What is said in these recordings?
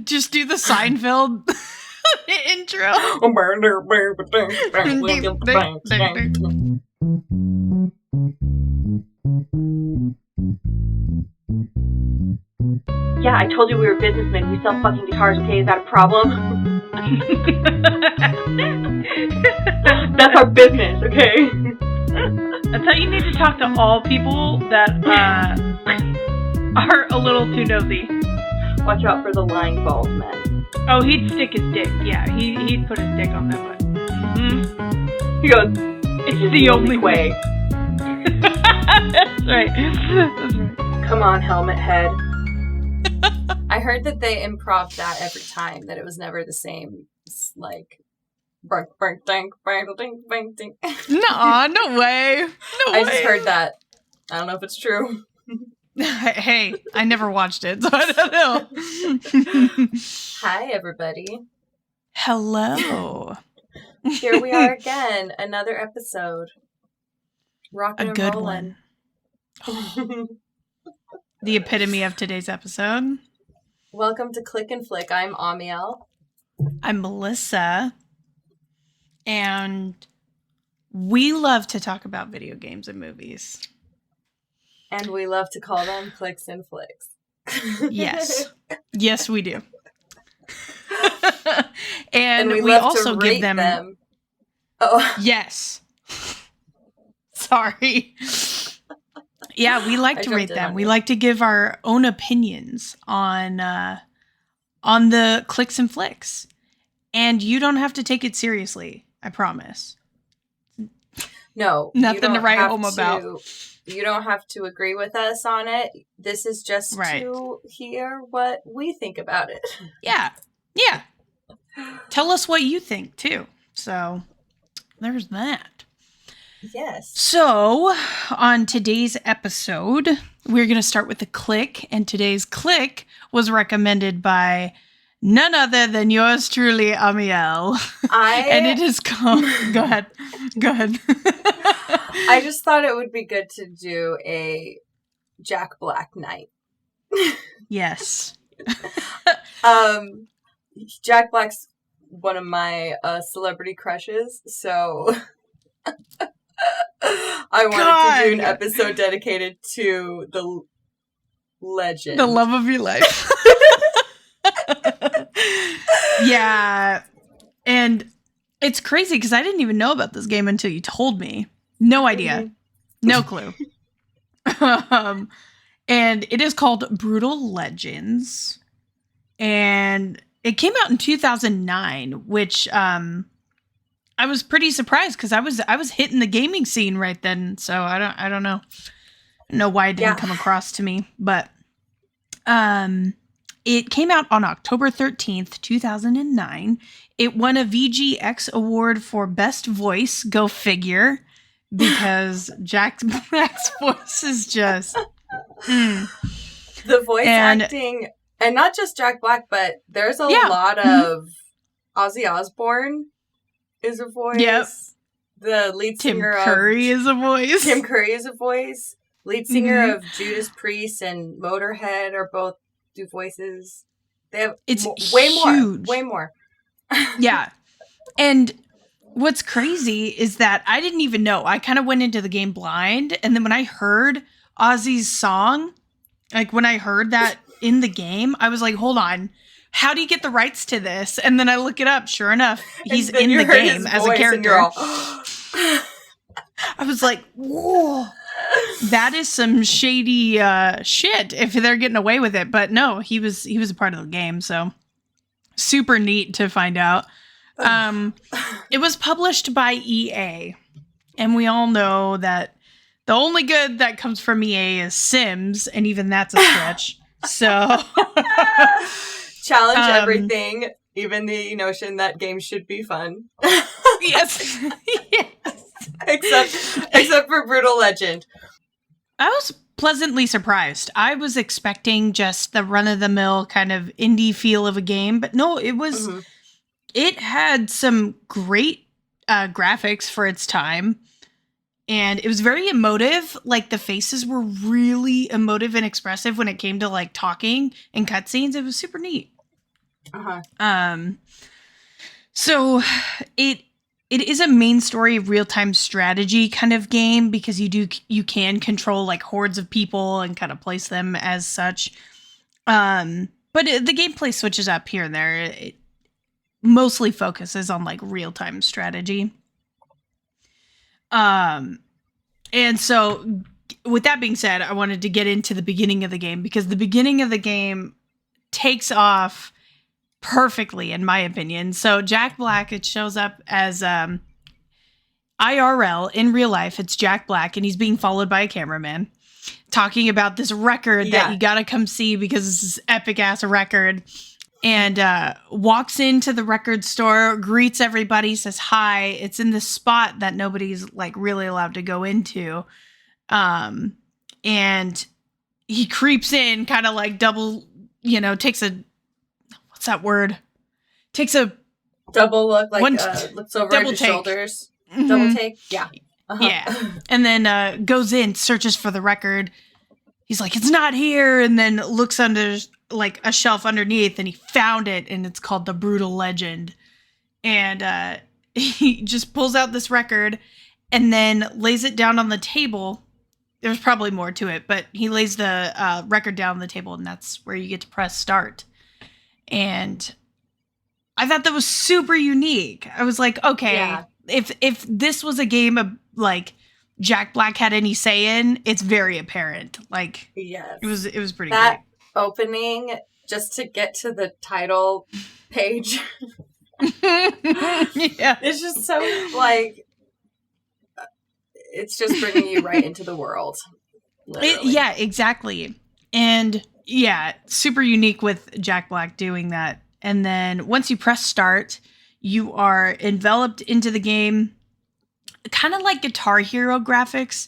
Just do the Seinfeld intro. Yeah, I told you we were businessmen. We sell fucking guitars, okay? Is that a problem? That's our business, okay? That's how you need to talk to all people that are a little too nosy. Watch out for the lying bald men. Oh, he'd stick his dick. Yeah, he'd put his dick on that butt. Mm-hmm. He goes, it's the only way. That's right. That's right. Come on, helmet head. I heard that they improv that every time, that it was never the same. It's like, no way. I just heard that. I don't know if it's true. Hey, I never watched it, so I don't know. Hi, everybody. Hello. Here we are again, another episode. Rockin' and good rollin'. One. The epitome of today's episode. Welcome to Click and Flick. I'm Ammiel. I'm Melissa. And we love to talk about video games and movies. And we love to call them Clicks and Flicks. Yes. Yes, we do. and we also give them... Oh. Yes. Sorry. Yeah, we like to rate them. We like to give our own opinions on the clicks and flicks. And you don't have to take it seriously, I promise. No. Nothing to write home about. You don't have to agree with us on it. This is just to hear what we think about it. Yeah. Yeah. Tell us what you think, too. So, there's that. Yes. So, on today's episode, we're going to start with the click, and today's click was recommended by none other than yours truly, Ammiel. And it is called... Go ahead. I just thought it would be good to do a Jack Black night. Yes. Jack Black's one of my celebrity crushes, so... I wanted to do an episode dedicated to the legend. The love of your life. Yeah. And it's crazy because I didn't even know about this game until you told me. No idea. Mm-hmm. No clue. And it is called Brutal Legends. And it came out in 2009, which... I was pretty surprised because I was hitting the gaming scene right then, so I don't know why it didn't come across to me, but it came out on October 13th, 2009. It won a VGX award for best voice. Go figure, because Jack Black's voice is just the voice acting, and not just Jack Black, but there's a lot of Ozzy Osbourne. Is a voice. Yep. The lead singer Tim Curry is a voice. Tim Curry is a voice. Lead singer of Judas Priest and Motorhead are both do voices. They have way more. Yeah. And what's crazy is that I didn't even know. I kind of went into the game blind, and then when I heard Ozzy's song, like when I heard that in the game, I was like, hold on. How do you get the rights to this? And then I look it up. Sure enough, he's in the game as a character. I was like, whoa, that is some shady shit if they're getting away with it. But no, he was a part of the game. So super neat to find out. It was published by EA. And we all know that the only good that comes from EA is Sims. And even that's a stretch. So... Challenge everything, even the notion that games should be fun. Yes. Except for Brutal Legend. I was pleasantly surprised. I was expecting just the run-of-the-mill kind of indie feel of a game, but no, it was... Mm-hmm. It had some great graphics for its time, and it was very emotive. Like, the faces were really emotive and expressive when it came to, like, talking and cutscenes. It was super neat. So it is a main story real-time strategy kind of game because you can control like hordes of people and kind of place them as such. But the gameplay switches up here and there. It mostly focuses on like real-time strategy. And so with that being said, I wanted to get into the beginning of the game because the beginning of the game takes off perfectly, in my opinion. So Jack Black, it shows up as IRL in real life. It's Jack Black, and he's being followed by a cameraman talking about this record that you gotta come see because this is epic ass record. And walks into the record store, greets everybody, says hi. It's in this spot that nobody's like really allowed to go into. And he creeps in, kind of like double, takes a, what's that word? Takes a double look, like looks over his shoulders. Mm-hmm. Double take, yeah. Uh-huh. Yeah. And then goes in, searches for the record. He's like, it's not here. And then looks under like a shelf underneath and he found it and it's called The Brutal Legend. And he just pulls out this record and then lays it down on the table. There's probably more to it, but he lays the record down on the table and that's where you get to press start. And I thought that was super unique. I was like, okay, if this was a game of like Jack Black had any say in, it's very apparent. Like, yes, it was pretty that great. Opening just to get to the title page. Yeah, it's just so like it's just bringing you right into the world. Yeah, exactly. And yeah, super unique with Jack Black doing that. And then once you press start, you are enveloped into the game, kind of like Guitar Hero graphics.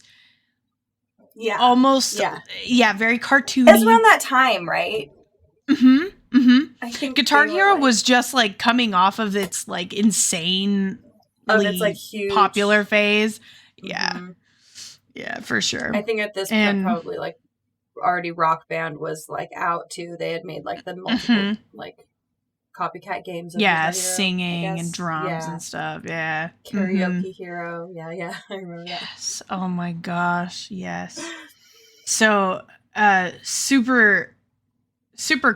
Yeah. Almost. Yeah, very cartoony. It's around that time, right? Mm-hmm. Mm-hmm. I think Guitar Hero was just like coming off of its like insanely like huge popular phase. Yeah. Mm-hmm. Yeah, for sure. I think at this point probably like already Rock Band was like out too. They had made like the multiple like copycat games of Hero, singing and drums and stuff. Yeah. Karaoke Hero. Yeah, I remember that. Yes. Oh my gosh. Yes. So super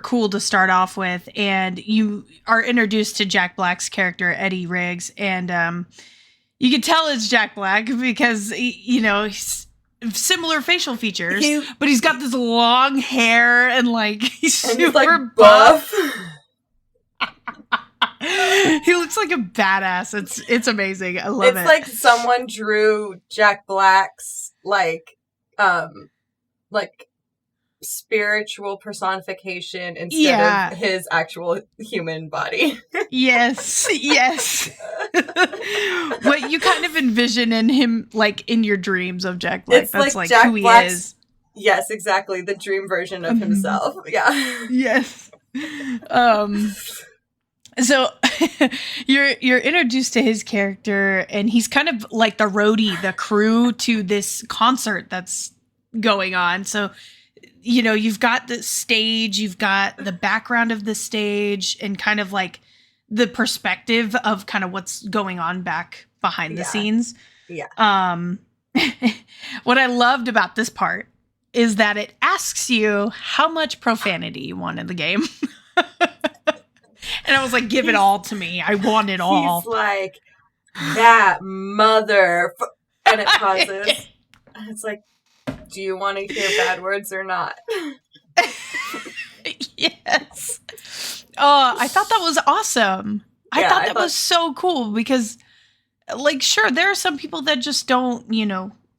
cool to start off with. And you are introduced to Jack Black's character, Eddie Riggs. And you can tell it's Jack Black because, he's similar facial features, but he's got this long hair and like he's super like buff. He looks like a badass. It's amazing. I love it. It's like someone drew Jack Black's like spiritual personification instead of his actual human body. Yes. What you kind of envision in him, like in your dreams of Jack Black. It's that's like Jack who Black's, he is. Yes, exactly. The dream version of himself. Yeah. Yes. So you're introduced to his character, and he's kind of like the roadie, the crew to this concert that's going on. So, you've got the stage, you've got the background of the stage, and kind of like the perspective of kind of what's going on back behind the scenes. Yeah. What I loved about this part is that it asks you how much profanity you want in the game. And I was like, give it all to me. I want it all. He's like, that mother. And it pauses. And it's like, do you want to hear bad words or not? Yes. I thought that was awesome. I thought that was so cool because, like, sure, there are some people that just don't,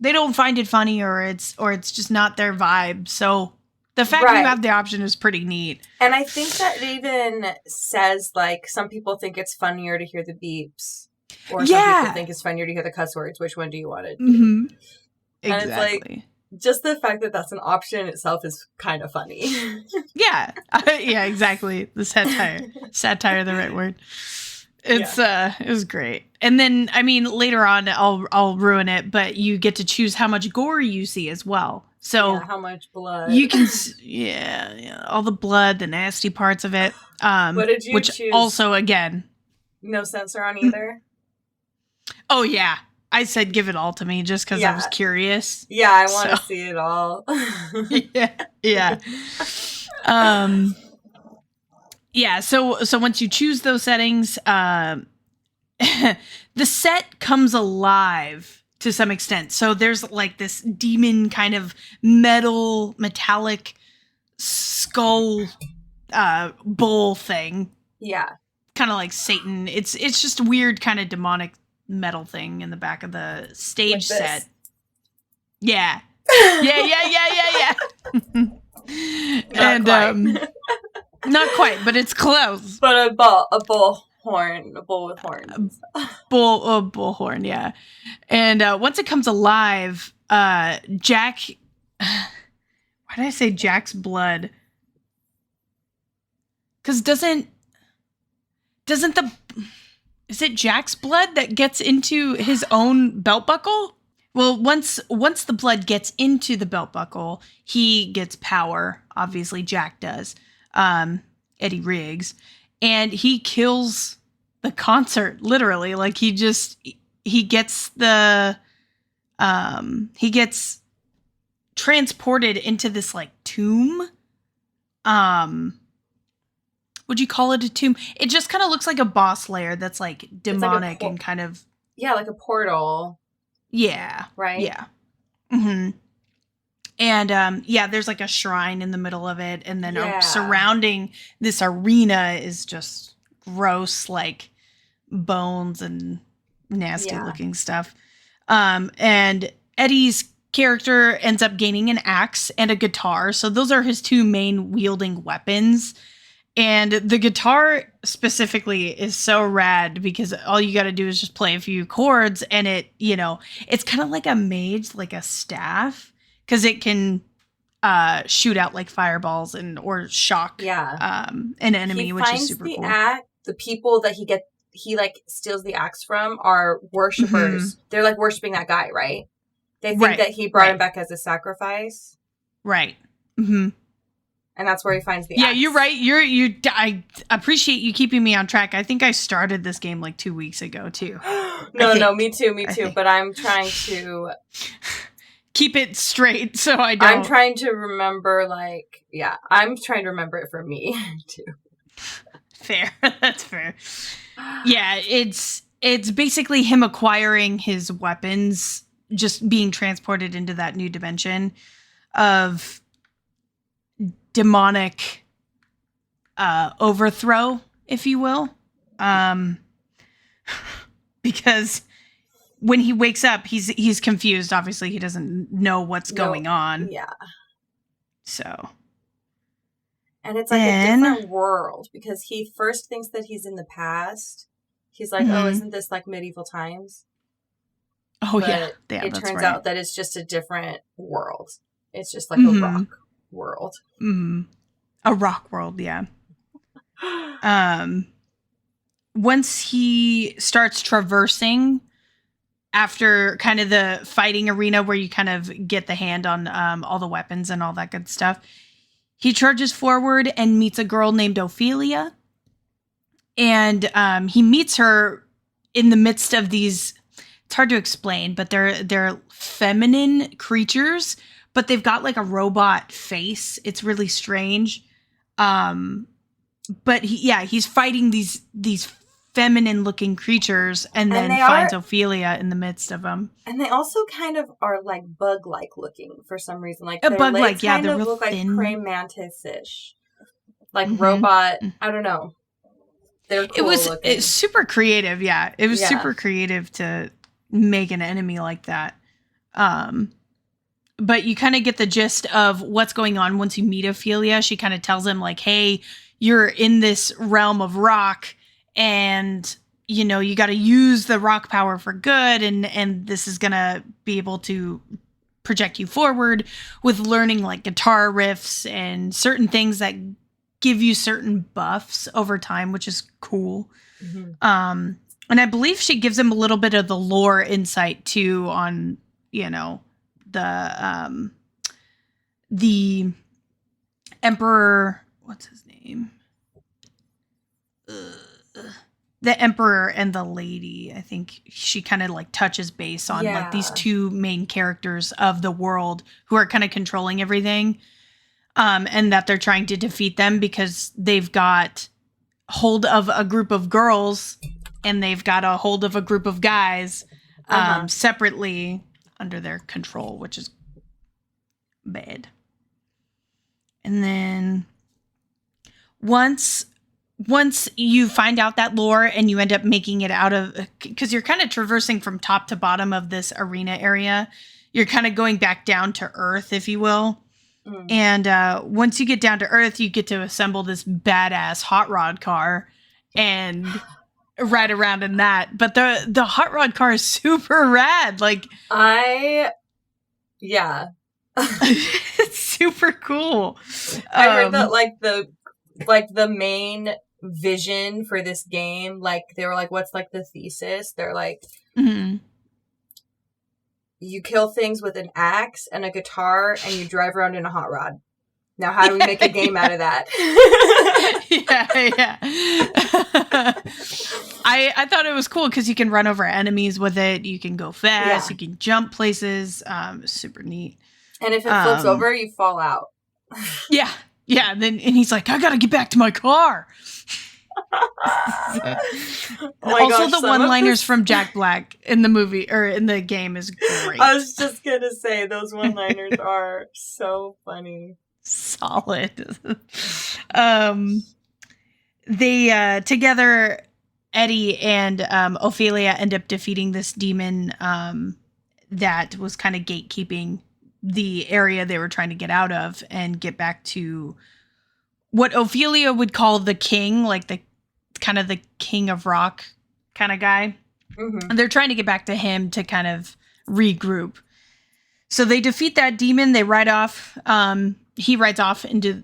they don't find it funny or it's just not their vibe. So the fact you have the option is pretty neat. And I think that it even says, like, some people think it's funnier to hear the beeps. Or some people think it's funnier to hear the cuss words. Which one do you want to do? Mm-hmm. Exactly. And it's like, just the fact that that's an option itself is kind of funny. Yeah. Yeah, exactly. The satire. Satire, the right word. It's it was great. And then, I mean, later on, I'll ruin it, but you get to choose how much gore you see as well. So how much blood you can, all the blood, the nasty parts of it. What did you which choose? also, again, No censor on either? oh yeah, I said give it all to me just because I was curious. Yeah, I want to see it all. yeah. Yeah, so once you choose those settings, the set comes alive to some extent. So there's like this demon kind of metallic skull bull thing. Yeah. Kind of like Satan. It's just a weird kind of demonic metal thing in the back of the stage set. Yeah. Yeah. Not quite. Not quite, but it's close. But a bull with horns. Bullhorn, yeah. And once it comes alive, Jack. Why did I say Jack's blood? Because is it Jack's blood that gets into his own belt buckle? Well, once the blood gets into the belt buckle, he gets power. Obviously, Jack does. Eddie Riggs, and he kills the concert literally. Like he gets transported into this like tomb. Would you call it a tomb? It just kind of looks like a boss lair that's like demonic and kind of like a portal. Yeah. Right? Yeah. Mm-hmm. And there's like a shrine in the middle of it, and then surrounding this arena is just gross, like bones and nasty looking stuff. And Eddie's character ends up gaining an axe and a guitar, so those are his two main wielding weapons. And the guitar specifically is so rad because all you got to do is just play a few chords, and it's kind of like a mage, like a staff. Because it can shoot out like fireballs or shock an enemy, which is super cool. The people that he like steals the axe from are worshipers. Mm-hmm. They're like worshiping that guy, right? They think that he brought him back as a sacrifice, right? Mm-hmm. And that's where he finds the axe. Yeah, you're right. I appreciate you keeping me on track. I think I started this game like 2 weeks ago too. No, me too. But I'm trying to keep it straight so I don't. I'm trying to remember, I'm trying to remember it for me, too. Fair. That's fair. Yeah, it's basically him acquiring his weapons, just being transported into that new dimension of demonic overthrow, if you will. Because when he wakes up, he's confused. Obviously, he doesn't know what's going on. Yeah. So. And it's like a different world because he first thinks that he's in the past. He's like, oh, isn't this like medieval times? Oh, but yeah. It turns out that it's just a different world. It's just like a rock world. Mm-hmm. A rock world, yeah. Once he starts traversing after kind of the fighting arena where you kind of get the hand on all the weapons and all that good stuff, he charges forward and meets a girl named Ophelia. And he meets her in the midst of these, it's hard to explain, but they're feminine creatures, but they've got like a robot face. It's really strange. But he's fighting these feminine looking creatures and then finds Ophelia in the midst of them. And they also kind of are like bug-like looking for some reason. Like a bug-like, yeah, they're real look thin. Like praying mantis-ish. Like robot, I don't know. They're cool looking. It's super creative, yeah. It was super creative to make an enemy like that. But you kind of get the gist of what's going on once you meet Ophelia. She kind of tells him like, hey, you're in this realm of rock and, you got to use the rock power for good. And this is going to be able to project you forward with learning like guitar riffs and certain things that give you certain buffs over time, which is cool. Mm-hmm. And I believe she gives him a little bit of the lore insight too on, the Emperor, what's his name? the Emperor and the Lady. I think she kind of like touches base on like these two main characters of the world who are kind of controlling everything. And that they're trying to defeat them because they've got hold of a group of girls and they've got a hold of a group of guys separately under their control, which is bad. And then once you find out that lore and you end up making it out of, because you're kind of traversing from top to bottom of this arena area, you're kind of going back down to earth, if you will. And once you get down to earth, you get to assemble this badass hot rod car and ride around in that. But the hot rod car is super rad. Like, it's super cool. I heard that the main vision for this game, like they were like, what's like the thesis? They're like, you kill things with an axe and a guitar and you drive around in a hot rod. Now, how do we make a game out of that? Yeah. I thought it was cool because you can run over enemies with it. You can go fast. You can jump places. Super neat. And if it flips over, you fall out. Yeah. And he's like, I got to get back to my car. Also, the one-liners from Jack Black in the movie or in the game is great. I was just gonna say those one-liners are so funny. Solid. They together, Eddie and Ophelia end up defeating this demon that was kind of gatekeeping the area they were trying to get out of and get back to what Ophelia would call the king, like the kind of the king of rock kind of guy. And they're trying to get back to him to kind of regroup. So they defeat that demon. They ride off. He rides off into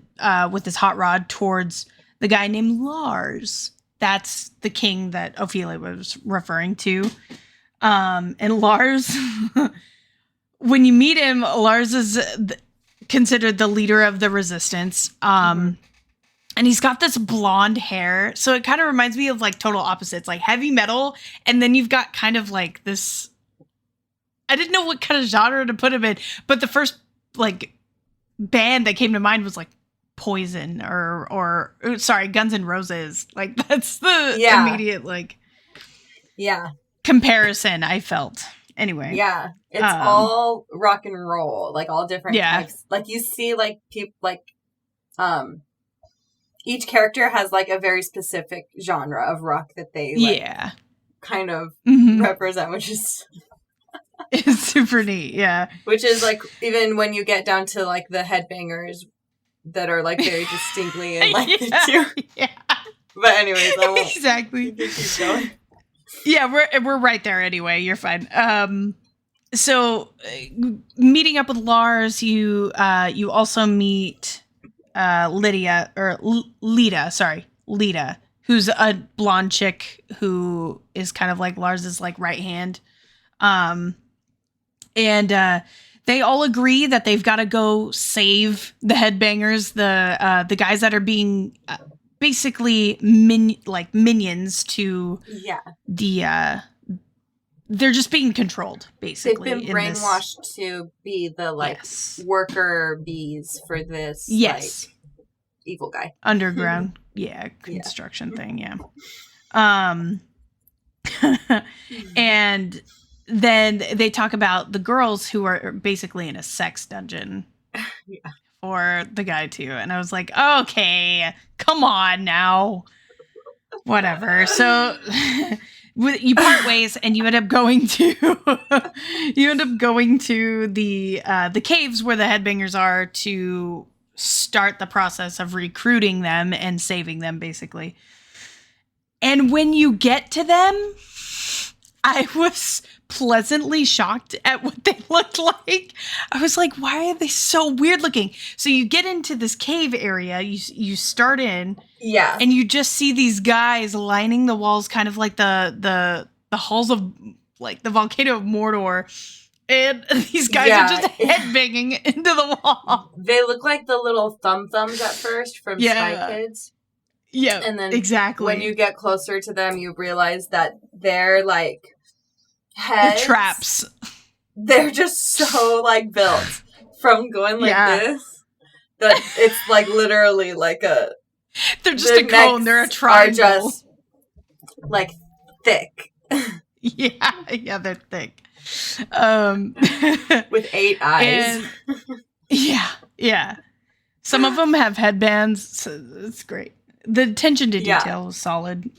with his hot rod towards the guy named Lars. That's the king that Ophelia was referring to. And Lars, when you meet him, Lars is considered the leader of the resistance. And he's got this blonde hair. So it kind of reminds me of like total opposites, like heavy metal. And then you've got kind of like this, I didn't know what kind of genre to put him in, but the first like band that came to mind was like Poison or sorry, Guns N' Roses. Like that's the immediate like comparison I felt. Anyway. Yeah. It's all rock and roll, like all different types. Like you see like people like each character has like a very specific genre of rock that they like kind of represent, which is it's super neat, which is like even when you get down to like the headbangers that are like very distinctly in like the two. But anyways, I won't exactly keep going. We're right there anyway. You're fine. So meeting up with Lars, you also meet Lida, who's a blonde chick who is kind of like Lars's like right hand. And they all agree that they've got to go save the headbangers, the guys that are being basically minions to the they're just being controlled basically. They've been brainwashed to be the like worker bees for this like evil guy. Underground construction thing, and then they talk about the girls who are basically in a sex dungeon for the guy too. And I was like, okay, come on now. Whatever. So you part ways and you end up going to the caves where the headbangers are to start the process of recruiting them and saving them basically. And when you get to them, I was pleasantly shocked at what they looked like. I was like, why are they so weird looking? So you get into this cave area, you start in, and you just see these guys lining the walls, kind of like the halls of like the volcano of Mordor. And these guys are just headbanging into the wall. They look like the little thumbs at first from Spy Kids. Yeah, And then exactly. when you get closer to them, you realize that they're like They're traps. They're just so like built from going like this that it's like literally like they're just a cone. They're a triangle. Are just like thick. Yeah, they're thick. With 8 eyes. Yeah. Some of them have headbands, so it's great. The attention to detail was solid.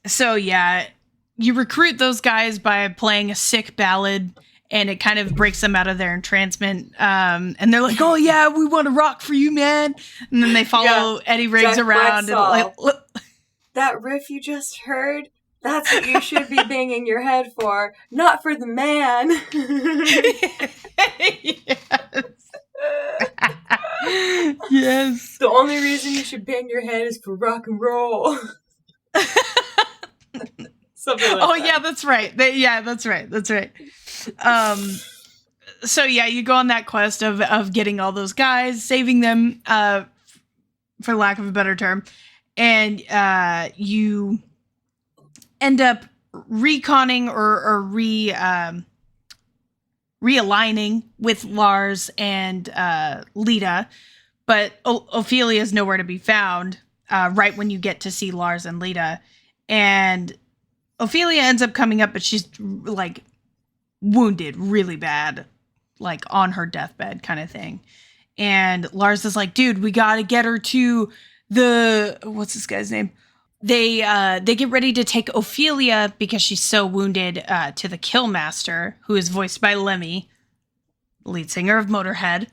So yeah, you recruit those guys by playing a sick ballad, and it kind of breaks them out of their entrancement. And they're like, "Oh yeah, we want to rock for you, man!" And then they follow Eddie Riggs around and like, that riff you just heard. That's what you should be banging your head for, not for the man. Yes. The only reason you should bang your head is for rock and roll. Something like that. Yeah, that's right. That's right. So yeah, you go on that quest of getting all those guys, saving them, for lack of a better term, and you end up reconning or realigning with Lars and Lita, but Ophelia is nowhere to be found right when you get to see Lars and Lita. And Ophelia ends up coming up, but she's like wounded really bad, like on her deathbed kind of thing. And Lars is like, dude, we got to get her to what's this guy's name? They get ready to take Ophelia because she's so wounded to the Killmaster, who is voiced by Lemmy, lead singer of Motorhead.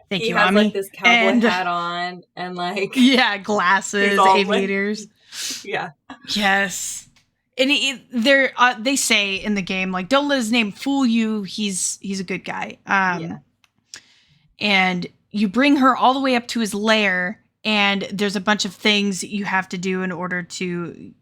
Thank you, Ammi. He has like this cowboy hat on and like glasses, aviators. Yeah. Yes. And they say in the game, like, don't let his name fool you. He's a good guy. And you bring her all the way up to his lair, and there's a bunch of things you have to do in order to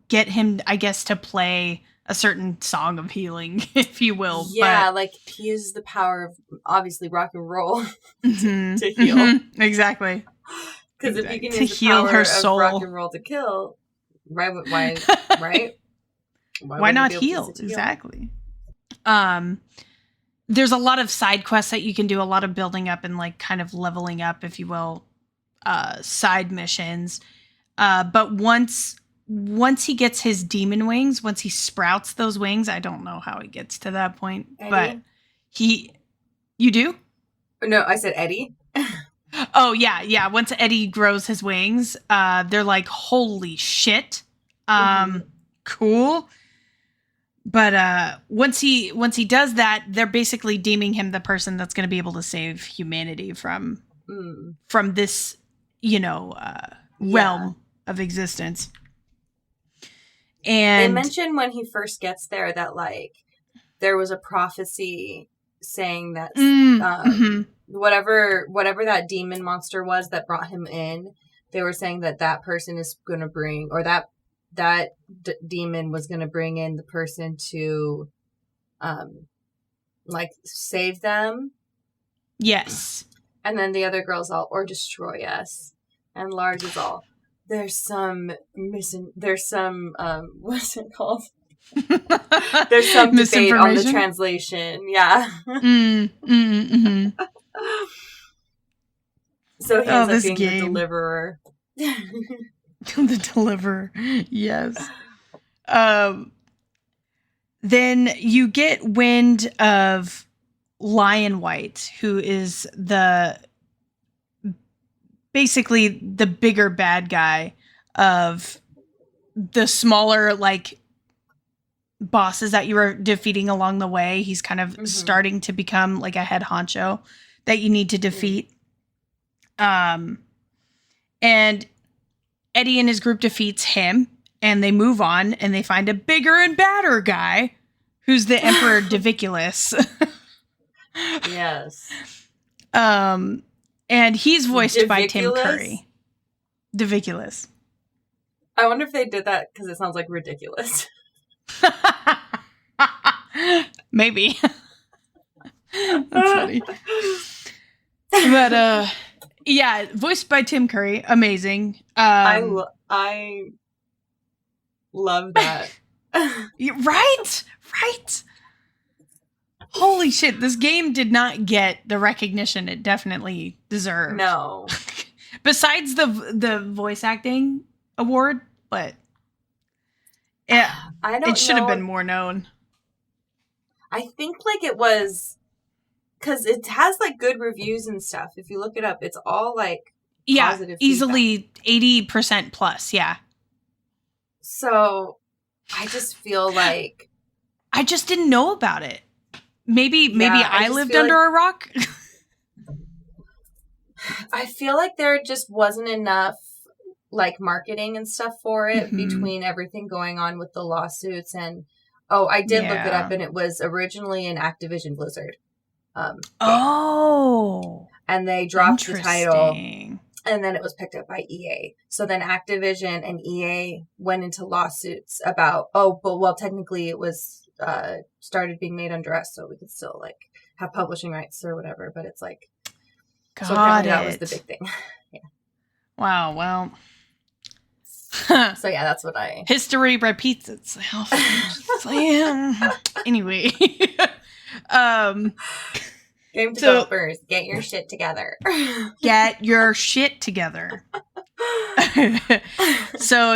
get him, I guess, to play a certain song of healing, if you will. Yeah, like he uses the power of obviously rock and roll to heal. Mm-hmm. Exactly. Because if you can to use the heal power her of soul, rock and roll to kill, why? Right? Why not heal? Exactly. There's a lot of side quests that you can do, a lot of building up and like kind of leveling up, if you will, side missions. But once he gets his demon wings, once he sprouts those wings, I don't know how he gets to that point, Eddie? but you do? No, I said Eddie. Oh yeah. Once Eddie grows his wings, they're like, holy shit. Cool. But once he does that, they're basically deeming him the person that's going to be able to save humanity from this, realm of existence. And they mentioned when he first gets there that like there was a prophecy saying that whatever that demon monster was that brought him in, they were saying that person is going to bring, or that demon was going to bring in the person to like save them. Yes. And then the other girl's all, or destroy us. And Lars is all, there's some what's it called? There's some debate on the translation. Yeah. So he ends up being the deliverer. The deliverer. Yes. Then you get wind of Lion White, who is basically the bigger bad guy of the smaller like bosses that you were defeating along the way. He's kind of starting to become like a head honcho that you need to defeat. And Eddie and his group defeats him, and they move on, and they find a bigger and badder guy who's the Emperor Diviculus. Yes. And he's voiced by Tim Curry. Diviculus. I wonder if they did that because it sounds like ridiculous. Maybe. That's funny. But Yeah, voiced by Tim Curry. Amazing. I love that. Right? Right? Holy shit, this game did not get the recognition it definitely deserved. No. Besides the voice acting award, but it should have been more known. I think like it was because it has like good reviews and stuff. If you look it up, it's all like positive easily feedback. 80% plus, yeah. So I just feel like I just didn't know about it. Maybe I lived under a rock. I feel like there just wasn't enough like marketing and stuff for it between everything going on with the lawsuits and I did look it up and it was originally an Activision Blizzard game. And they dropped the title and then it was picked up by EA. So then Activision and EA went into lawsuits about technically it was started being made under us, so we could still like have publishing rights or whatever, but it's like that was the big thing. Yeah. Wow, well. So yeah, that's what history repeats itself. Anyway. Game developers, get your shit together. Get your shit together. So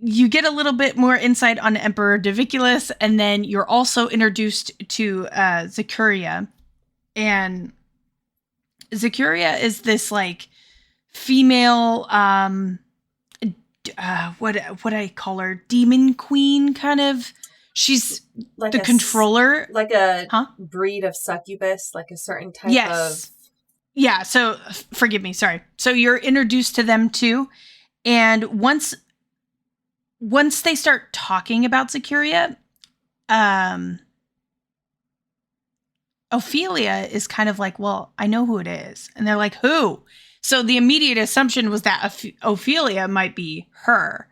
you get a little bit more insight on Emperor Diviculus, and then you're also introduced to Zakuria. And Zakuria is this like female what I call her, demon queen kind of. She's like the controller, like a breed of succubus, like a certain type of. Yeah. So forgive me. Sorry. So you're introduced to them too, and once they start talking about Zakuria, Ophelia is kind of like, well, I know who it is, and they're like, who? So the immediate assumption was that Ophelia might be her.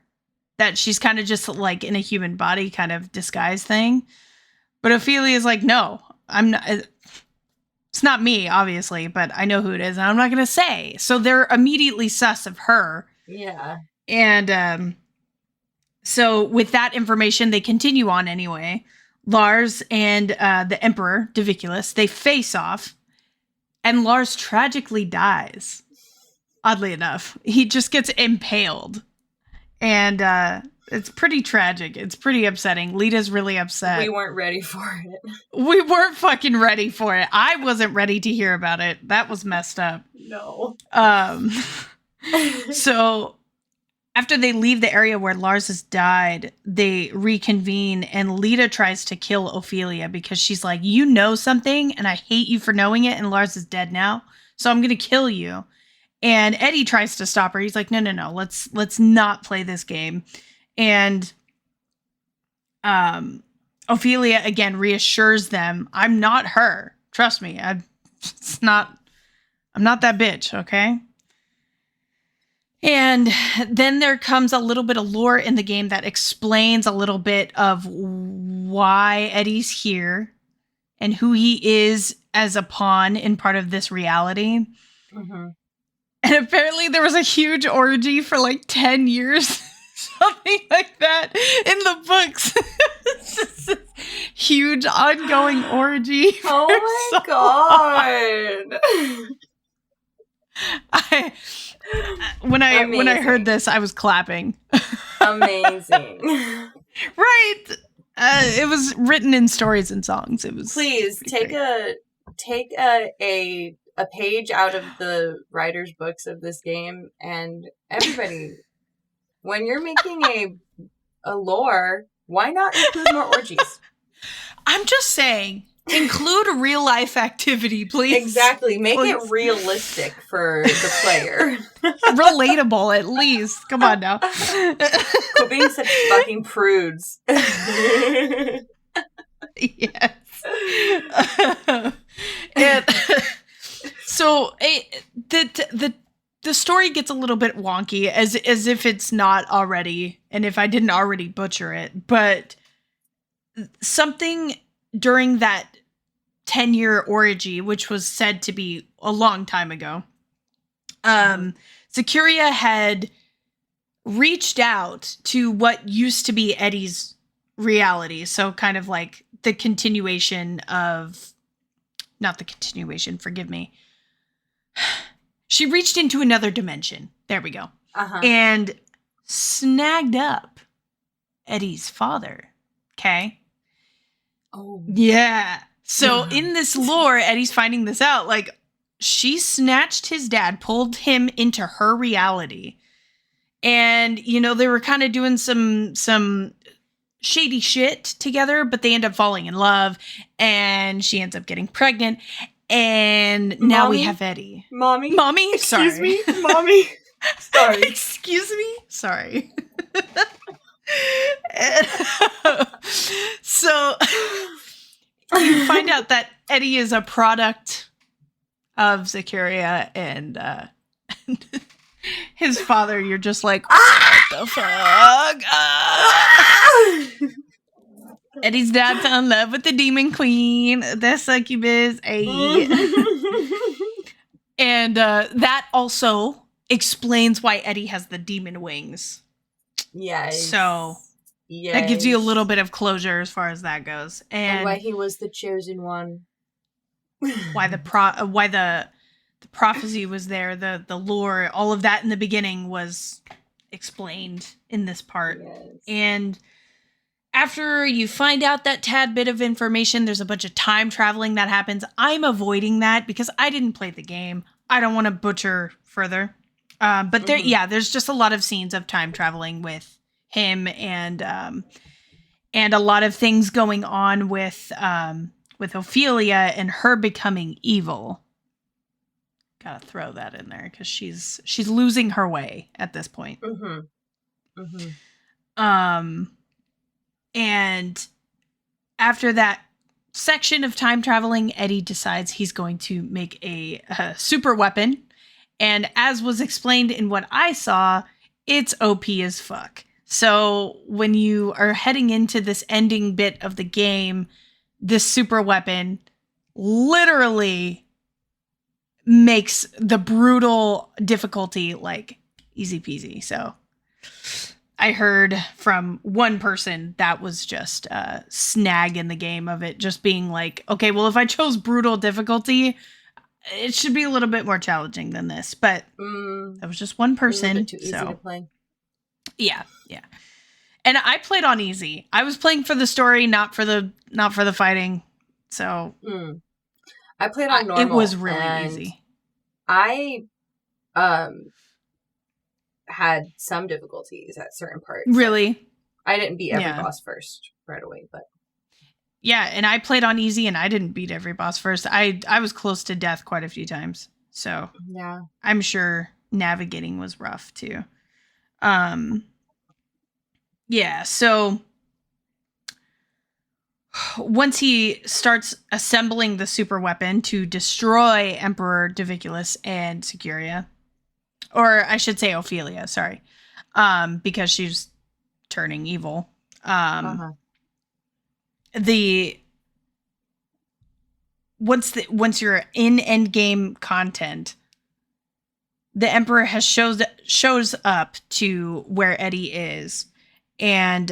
That she's kind of just like in a human body kind of disguise thing. But Ophelia is like, no, I'm not. It's not me, obviously, but I know who it is and I'm not going to say. So they're immediately sus of her. Yeah. And so with that information, they continue on anyway. Lars and the Emperor, Diviculus, they face off. And Lars tragically dies. Oddly enough. He just gets impaled. And it's pretty tragic. It's pretty upsetting. Lita's really upset. We weren't ready for it. We weren't fucking ready for it. I wasn't ready to hear about it. That was messed up. No. So after they leave the area where Lars has died, they reconvene and Lita tries to kill Ophelia because she's like, you know something and I hate you for knowing it and Lars is dead now. So I'm going to kill you. And Eddie tries to stop her. He's like, no. Let's not play this game. And Ophelia again reassures them, I'm not her. Trust me. I'm not that bitch, okay? And then there comes a little bit of lore in the game that explains a little bit of why Eddie's here and who he is as a pawn in part of this reality. Mm-hmm. And apparently there was a huge orgy for like 10 years, something like that, in the books. It's just a huge ongoing orgy. Oh my God. When I heard this, I was clapping. Amazing. Right. It was written in stories and songs. It was. Please take a page out of the writer's books of this game, and everybody, when you're making a lore, why not include more orgies? I'm just saying, include real life activity, please. Exactly. Make it realistic for the player. Relatable, at least. Come on now. Quit being such fucking prudes. Yes. And so the story gets a little bit wonky, as if it's not already, and if I didn't already butcher it, but something during that 10-year orgy, which was said to be a long time ago, Securia had reached out to what used to be Eddie's reality. So kind of like the continuation of, not the continuation, forgive me. She reached into another dimension. There we go. And snagged up Eddie's father. Okay. Oh. Yeah. So in this lore, Eddie's finding this out. Like, she snatched his dad, pulled him into her reality. And, you know, they were kind of doing some shady shit together, but they end up falling in love. And she ends up getting pregnant. And now we have Eddie. Mommy? Sorry. Excuse me? Mommy? Sorry. Excuse me? Sorry. And, so you find out that Eddie is a product of Securia and his father. You're just like, what the fuck? Eddie's dad fell in love with the demon queen, the succubus. And that also explains why Eddie has the demon wings. Yes. So that gives you a little bit of closure as far as that goes. And why he was the chosen one. Why the prophecy was there, the lore, all of that in the beginning was explained in this part. Yes. And after you find out that tad bit of information, there's a bunch of time traveling that happens. I'm avoiding that because I didn't play the game. I don't want to butcher further. But there's just a lot of scenes of time traveling with him and a lot of things going on with Ophelia and her becoming evil. Gotta throw that in there because she's losing her way at this point. And after that section of time traveling, Eddie decides he's going to make a super weapon. And as was explained in what I saw, it's OP as fuck. So when you are heading into this ending bit of the game, this super weapon literally makes the brutal difficulty like easy peasy. So I heard from one person that was just a snag in the game of it just being like, okay, well, if I chose brutal difficulty, it should be a little bit more challenging than this. But that was just one person. A little bit too easy to play. Yeah. And I played on easy. I was playing for the story, not for the fighting. So I played on normal. It was really easy. I had some difficulties at certain parts. Really? Like, I didn't beat every boss first right away, but yeah, and I played on easy and I didn't beat every boss first. I was close to death quite a few times. So yeah, I'm sure navigating was rough too. Yeah, so once he starts assembling the super weapon to destroy Emperor Diviculus and Securia, or I should say Ophelia, sorry, because she's turning evil. Once you're in endgame content, the Emperor shows up to where Eddie is, and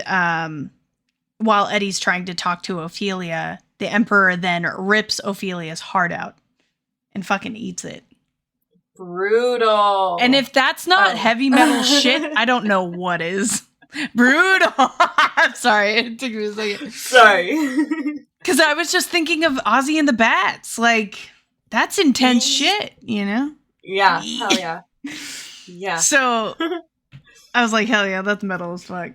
while Eddie's trying to talk to Ophelia, the Emperor then rips Ophelia's heart out and fucking eats it. Brutal. And if that's not heavy metal shit, I don't know what is. Brutal. I'm sorry. It took me a second. Sorry. Because I was just thinking of Ozzy and the Bats. Like, that's intense shit, you know? Yeah. Hell yeah. Yeah. So I was like, hell yeah, that's metal as fuck.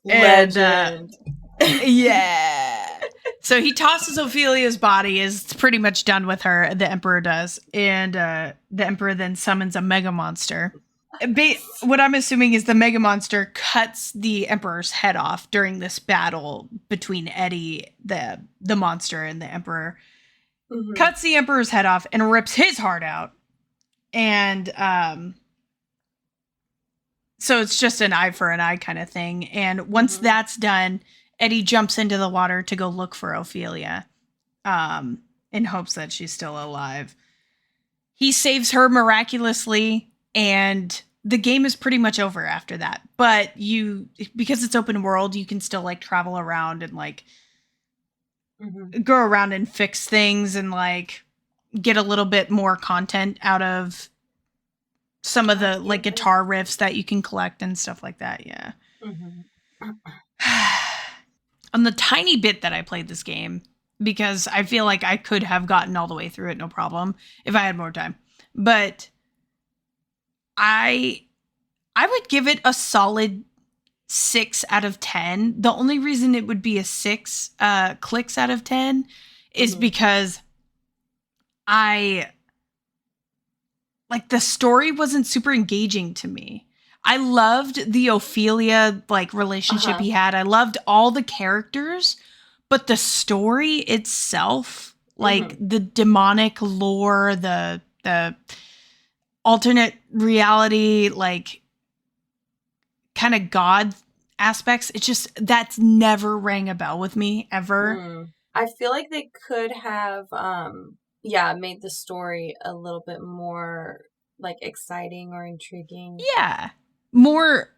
Legend. Yeah. So he tosses Ophelia's body, is pretty much done with her, the Emperor does. And the Emperor then summons a mega monster. What I'm assuming is the mega monster cuts the Emperor's head off during this battle between Eddie, the monster, and the Emperor. Cuts the Emperor's head off and rips his heart out. And so it's just an eye for an eye kind of thing. And once that's done, Eddie jumps into the water to go look for Ophelia in hopes that she's still alive. he saves her miraculously, and the game is pretty much over after that. But because it's open world, you can still like travel around and like go around and fix things and like get a little bit more content out of some of the like guitar riffs that you can collect and stuff like that. Yeah. On the tiny bit that I played this game, because I feel like I could have gotten all the way through it, no problem, if I had more time. But I would give it a solid 6 out of 10. The only reason it would be a 6 clicks out of 10 is because the story wasn't super engaging to me. I loved the Ophelia like relationship he had. I loved all the characters, but the story itself, like the demonic lore, the alternate reality, like kind of God aspects, that's never rang a bell with me ever. I feel like they could have made the story a little bit more like exciting or intriguing. Yeah. More,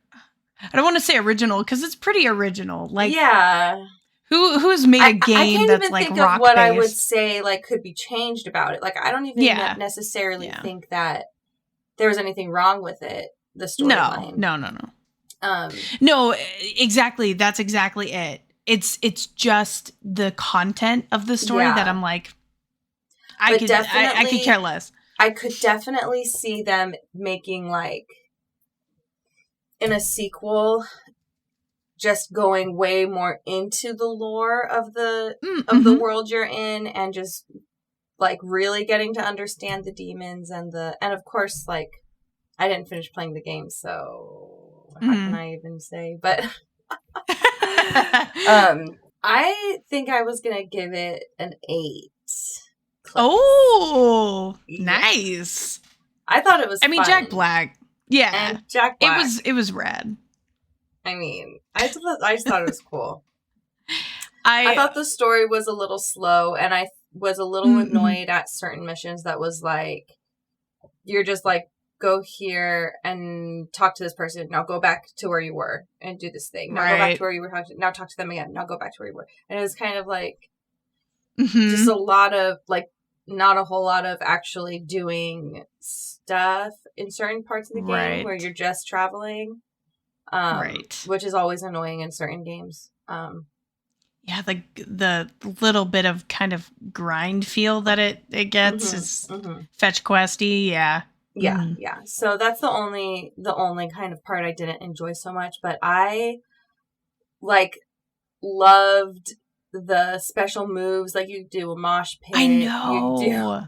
I don't want to say original because it's pretty original. Like, who's made a game that's like rock based? I can't even think of what I would say like could be changed about it. Like, I don't even necessarily think that there was anything wrong with it. The storyline. No. No, exactly. That's exactly it. It's just the content of the story that I'm like, I could care less. I could definitely see them making like in a sequel, just going way more into the lore of the world you're in, and just like really getting to understand the demons and of course, like, I didn't finish playing the game, so how can I even say? But I think I was gonna give it an 8. Oh, nice. I thought it was fun. Jack Black. Yeah. And Jack Black. It was rad. I mean, I just thought it was cool. I thought the story was a little slow, and I was a little annoyed at certain missions that was like, you're just like, go here and talk to this person. Now go back to where you were and do this thing. Now go back to where you were. Now talk to them again. Now go back to where you were. And it was kind of like just a lot of like, not a whole lot of actually doing stuff in certain parts of the game where you're just traveling. Which is always annoying in certain games. Yeah, the little bit of kind of grind feel that it gets is fetch questy. Yeah. So that's the only kind of part I didn't enjoy so much, but I like loved the special moves, like you do a mosh pit. I know.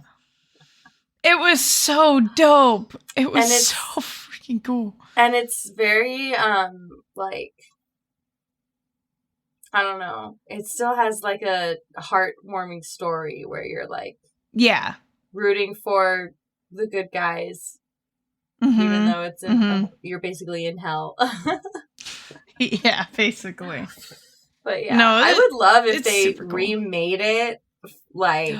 It was so dope. It was so freaking cool. And it's very like, I don't know. It still has like a heartwarming story where you're like, rooting for the good guys, even though it's you're basically in hell. Yeah, basically. But yeah, I would love if they remade it like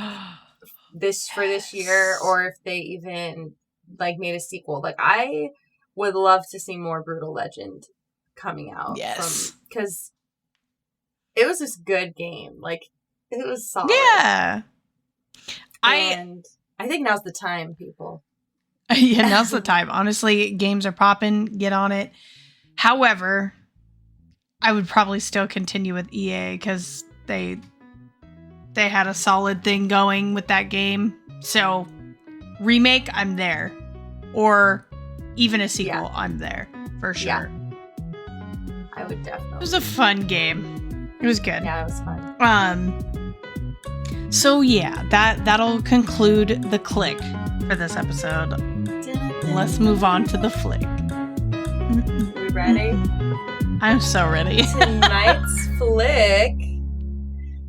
this year, or if they even like made a sequel. Like, I would love to see more Brutal Legend coming out. Yes, because it was this good game. Like, it was solid. Yeah, and I think now's the time, people. Yeah, now's the time. Honestly, games are popping. Get on it. However, I would probably still continue with EA because they had a solid thing going with that game. So, remake, I'm there. Or even a sequel, I'm there. For sure. Yeah. I would definitely. It was a fun game. It was good. Yeah, it was fun. So yeah, that'll conclude the click for this episode. Let's move on to the flick. We ready? I'm so ready. Tonight's flick,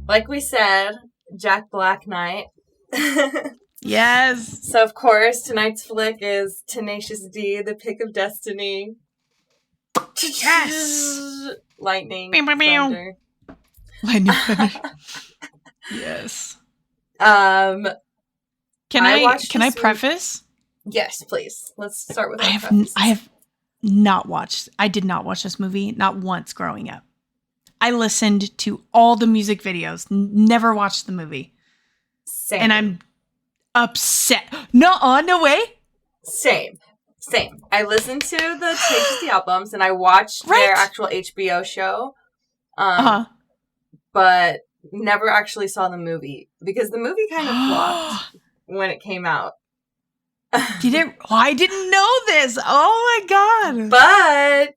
like we said, Jack Black night. Yes. So of course, tonight's flick is Tenacious D, the Pick of Destiny. Yes. Lightning. Thunder. Lightning. Thunder. Yes. Can I this preface? Yes, please. Let's start with I did not watch this movie, not once growing up. I listened to all the music videos, never watched the movie. Same. And I'm upset. No way. Same. I listened to the Tenacious albums and I watched their actual HBO show. But never actually saw the movie because the movie kind of flopped when it came out. Did it? Oh, I didn't know this. Oh my god! But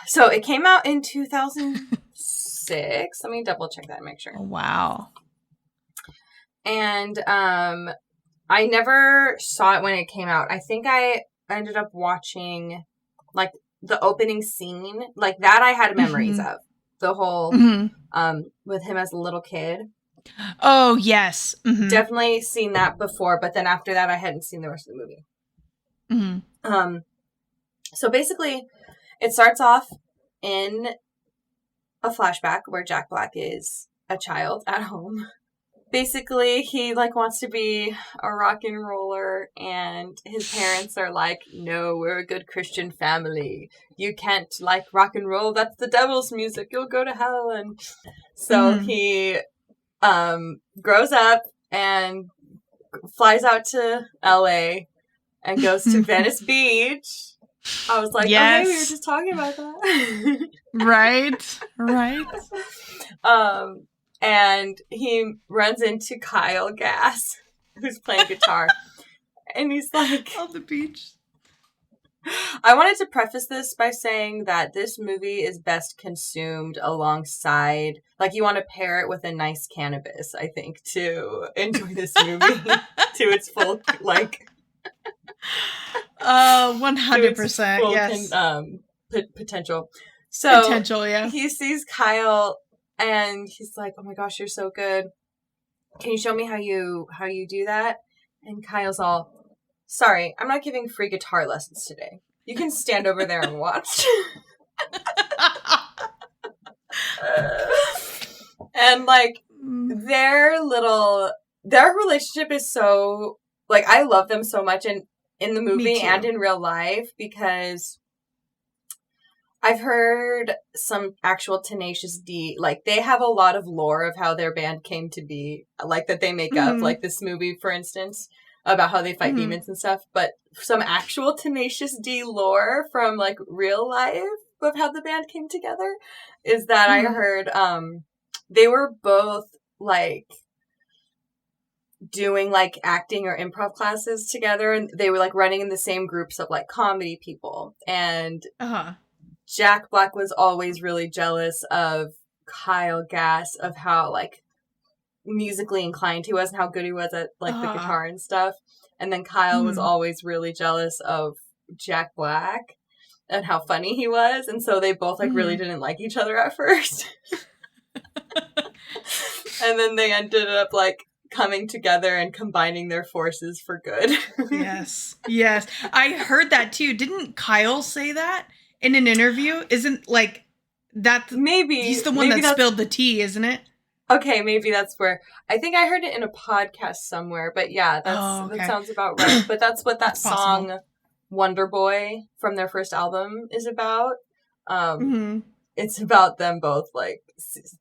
So it came out in 2006. Let me double check that and make sure. Oh, wow. And I never saw it when it came out. I think I ended up watching like the opening scene, like that I had memories of. The whole with him as a little kid. Oh, yes. Mm-hmm. Definitely seen that before, but then after that I hadn't seen the rest of the movie. Mm-hmm. So basically it starts off in a flashback where Jack Black is a child at home. Basically, he like wants to be a rock and roller, and his parents are like, "No, we're a good Christian family. You can't like rock and roll. That's the devil's music. You'll go to hell." And so he grows up and flies out to LA and goes to Venice Beach. I was like, yes. "Oh, hey, we were just talking about that." Right. And he runs into Kyle Gass, who's playing guitar. And he's like... On the beach. I wanted to preface this by saying that this movie is best consumed alongside... Like, you want to pair it with a nice cannabis, I think, to enjoy this movie to its full, like... 100%, yes. Potential. So, potential, yeah. He sees Kyle... And he's like, "Oh my gosh, you're so good. Can you show me how you do that?" And Kyle's all, "Sorry, I'm not giving free guitar lessons today. You can stand over there and watch." And like their relationship is so like I love them so much in the movie and in real life because I've heard some actual Tenacious D, like, they have a lot of lore of how their band came to be, like, that they make up, like this movie, for instance, about how they fight demons and stuff, but some actual Tenacious D lore from, like, real life of how the band came together is that I heard, they were both, like, doing, like, acting or improv classes together, and they were, like, running in the same groups of, like, comedy people, and... Jack Black was always really jealous of Kyle Gass, of how, like, musically inclined he was and how good he was at, like, the guitar and stuff. And then Kyle was always really jealous of Jack Black and how funny he was. And so they both, like, really didn't like each other at first. And then they ended up, like, coming together and combining their forces for good. Yes. I heard that, too. Didn't Kyle say that? In an interview, isn't like that? Maybe he's the one that spilled the tea, isn't it? Okay, maybe that's where I think I heard it in a podcast somewhere. But yeah, that sounds about right. But that's what that song possible. "Wonder Boy" from their first album is about. It's about them both like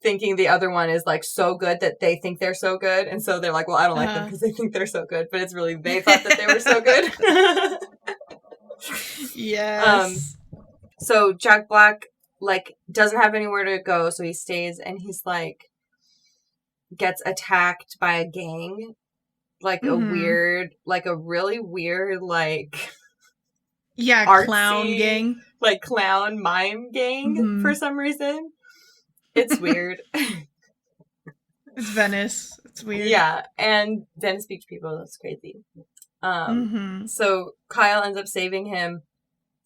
thinking the other one is like so good that they think they're so good, and so they're like, "Well, I don't like them because they think they're so good," but it's really they thought that they were so good. Yes. So Jack Black, like, doesn't have anywhere to go, so he stays, and he's, like, gets attacked by a gang, like, a really weird, like... Yeah, artsy, clown gang. Like, clown mime gang, for some reason. It's weird. It's Venice. It's weird. Yeah, and Venice Beach people, that's crazy. So Kyle ends up saving him.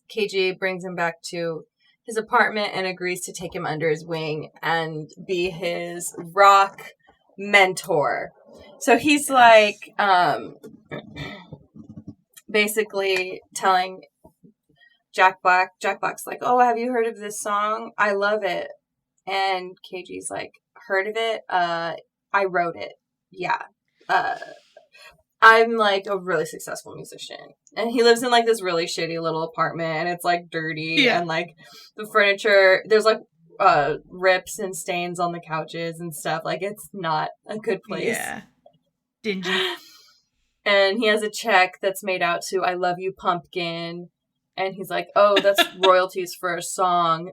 KG brings him back to his apartment and agrees to take him under his wing and be his rock mentor. So he's like, basically telling Jack Black's like, "Oh, have you heard of this song? I love it." And KG's like, heard of it. I wrote it. Yeah. I'm like a really successful musician, and he lives in like this really shitty little apartment, and it's like dirty, and like the furniture, there's like rips and stains on the couches and stuff. Like, it's not a good place. Yeah. Dingy. And he has a check that's made out to "I Love You, Pumpkin," and he's like, "Oh, that's royalties for a song."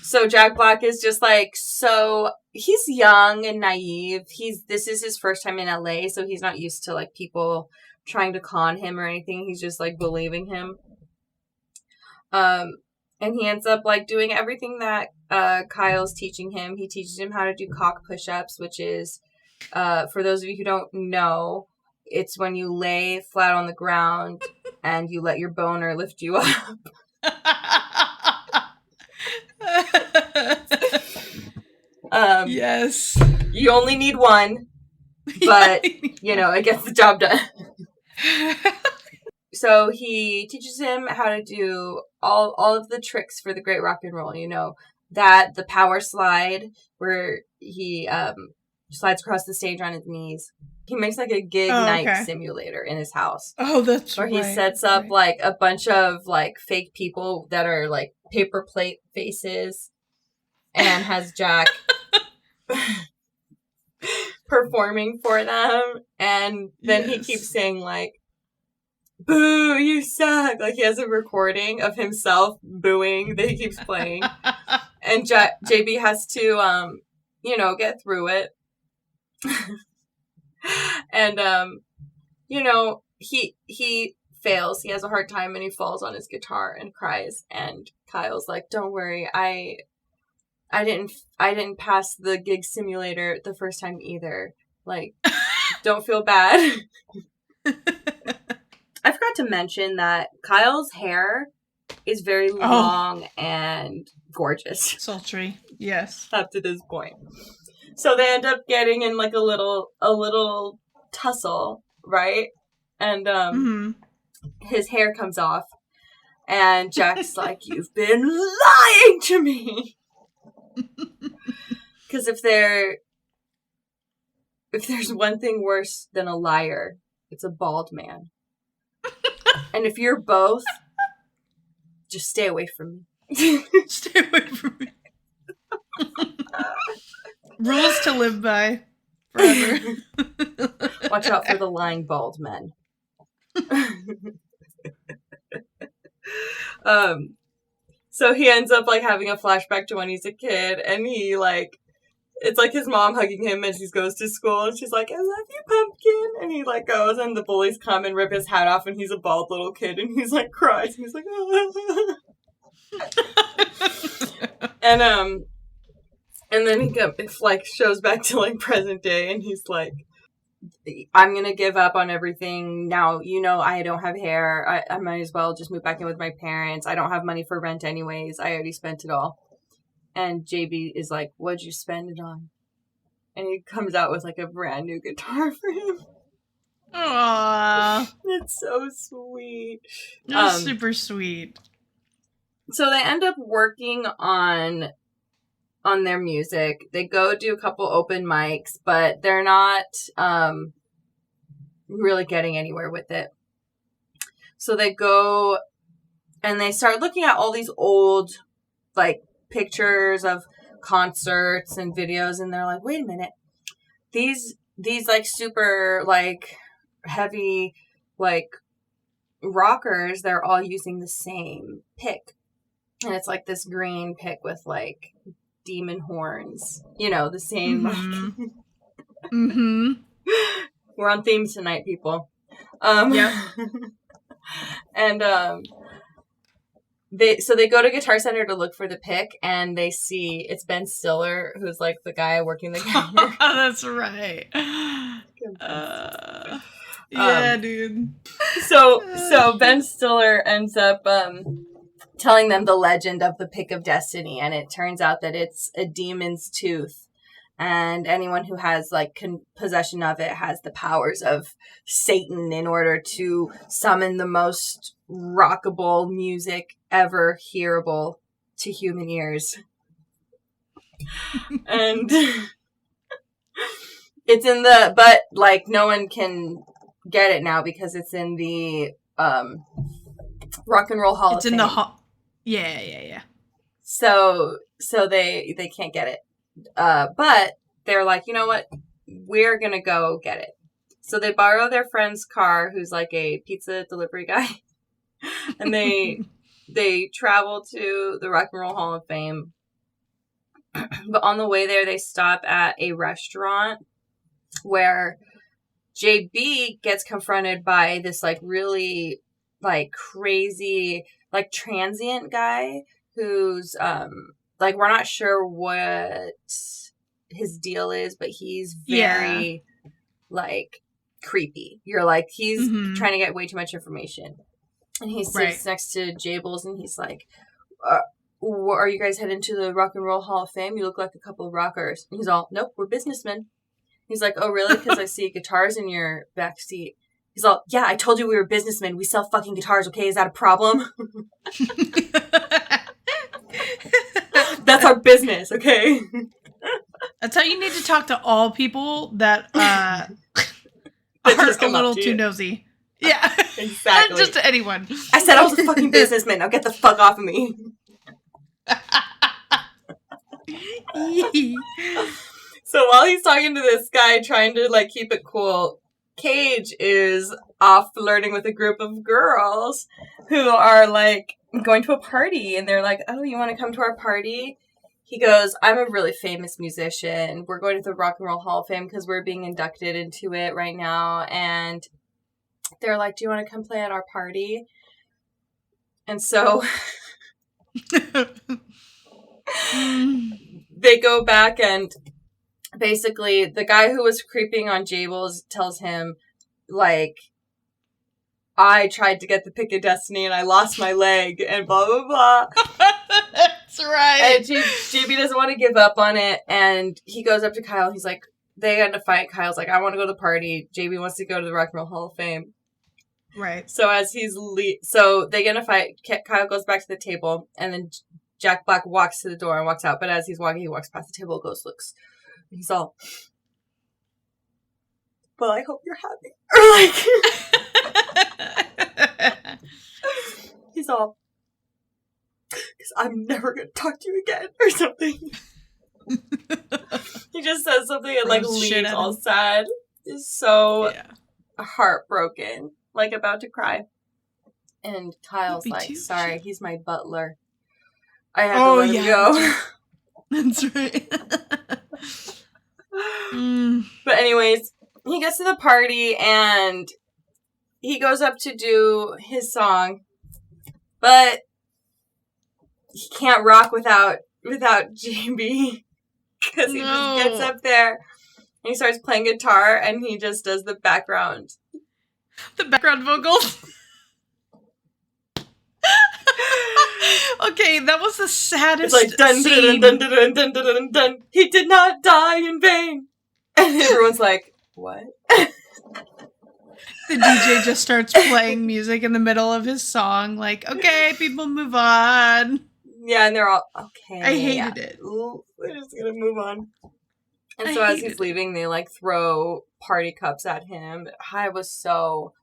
So Jack Black is just like, so he's young and naive. This is his first time in LA, so he's not used to like people trying to con him or anything. He's just like believing him. And he ends up like doing everything that Kyle's teaching him. He teaches him how to do cock push-ups, which is, for those of you who don't know, it's when you lay flat on the ground and you let your boner lift you up. Yes. You only need one, but, you know, it gets the job done. So he teaches him how to do all of the tricks for the great rock and roll, you know, that the power slide where he slides across the stage on his knees. He makes like a gig night simulator in his house. Oh, that's where he sets up like a bunch of like fake people that are like paper plate faces and has Jack performing for them. And then he keeps saying like, "Boo, you suck." Like, he has a recording of himself booing that he keeps playing. And JB has to, you know, get through it. And, you know, he fails. He has a hard time and he falls on his guitar and cries. And Kyle's like, "Don't worry, I didn't pass the gig simulator the first time either. Like, don't feel bad." I forgot to mention that Kyle's hair is very long and gorgeous. Sultry, yes. Up to this point. So they end up getting in like a little tussle, right? And his hair comes off, and Jack's like, "You've been lying to me." Because if there's one thing worse than a liar, it's a bald man. And if you're both, just stay away from me. Stay away from me. Rules to live by forever. Watch out for the lying bald men. So he ends up like having a flashback to when he's a kid, and he like, it's like his mom hugging him as he goes to school, and she's like, "I love you, pumpkin." And he like goes, and the bullies come and rip his hat off, and he's a bald little kid, and he's like cries, and he's like, "Ah." And then he like shows back to like present day, and he's like, "I'm gonna give up on everything now. You know, I don't have hair. I might as well just move back in with my parents. I don't have money for rent anyways. I already spent it all." And JB is like, "What'd you spend it on?" And he comes out with like a brand new guitar for him. Aww. It's so sweet. It's super sweet. So they end up working on their music. They go do a couple open mics, but they're not really getting anywhere with it. So they go and they start looking at all these old like pictures of concerts and videos, and they're like, "Wait a minute, these like super like heavy like rockers, they're all using the same pick, and it's like this green pick with like demon horns, you know, the same." We're on theme tonight, people. Yeah. And they go to Guitar Center to look for the pick, and they see it's Ben Stiller, who's like the guy working the counter. That's right. Yeah, dude. So Ben Stiller ends up telling them the legend of the Pick of Destiny, and it turns out that it's a demon's tooth, and anyone who has like possession of it has the powers of Satan in order to summon the most rockable music ever hearable to human ears. And it's in the, but like no one can get it now because it's in the Rock and Roll Hall of Fame. It's in the hall. Yeah. So they can't get it. But they're like, you know what? We're gonna go get it. So they borrow their friend's car, who's like a pizza delivery guy, and they travel to the Rock and Roll Hall of Fame. But on the way there, they stop at a restaurant where JB gets confronted by this like really like crazy like transient guy who's like we're not sure what his deal is, but he's very like creepy. You're like, he's trying to get way too much information. And he sits next to Jables and he's like, are you guys heading to the Rock and Roll Hall of Fame? You look like a couple of rockers. And he's all, nope, we're businessmen. He's like, oh, really? Because I see guitars in your backseat. He's all, yeah, I told you we were businessmen. We sell fucking guitars, okay? Is that a problem? That's our business, okay? That's how you need to talk to all people that are a little too nosy. Yeah. Exactly. Not just to anyone. I said I was a fucking businessman. Now get the fuck off of me. So while he's talking to this guy, trying to like keep it cool, Cage is off flirting with a group of girls who are like going to a party, and they're like, oh, you want to come to our party? He goes, I'm a really famous musician. We're going to the Rock and Roll Hall of Fame because we're being inducted into it right now. And they're like, do you want to come play at our party? And so they go back, and basically the guy who was creeping on Jables tells him, like, I tried to get the Pick of Destiny and I lost my leg and blah, blah, blah. That's right. And JB doesn't want to give up on it. And he goes up to Kyle. He's like, they got in a fight. Kyle's like, I want to go to the party. JB wants to go to the Rock and Roll Hall of Fame. Right. So as he's so they get in a fight. Kyle goes back to the table, and then Jack Black walks to the door and walks out. But as he's walking, he walks past the table, goes, looks. He's all, well, I hope you're happy. Or like, he's all, because I'm never going to talk to you again, or something. He just says something and like leaves all sad. He's so heartbroken, like about to cry. And Kyle's like, sorry, he's my butler. I have to let him go. That's right. But anyways, he gets to the party and he goes up to do his song, but he can't rock without JB, because he just gets up there and he starts playing guitar and he just does the background vocals. Okay, that was the saddest it's like, dun, scene. Dun, dun, dun, dun, dun, dun, dun. He did not die in vain. And everyone's like, what? The DJ just starts playing music in the middle of his song, like, okay, people move on. Yeah, and they're all, okay. I hated it. Ooh, we're just gonna move on. And so as he's leaving, they like throw party cups at him. I was so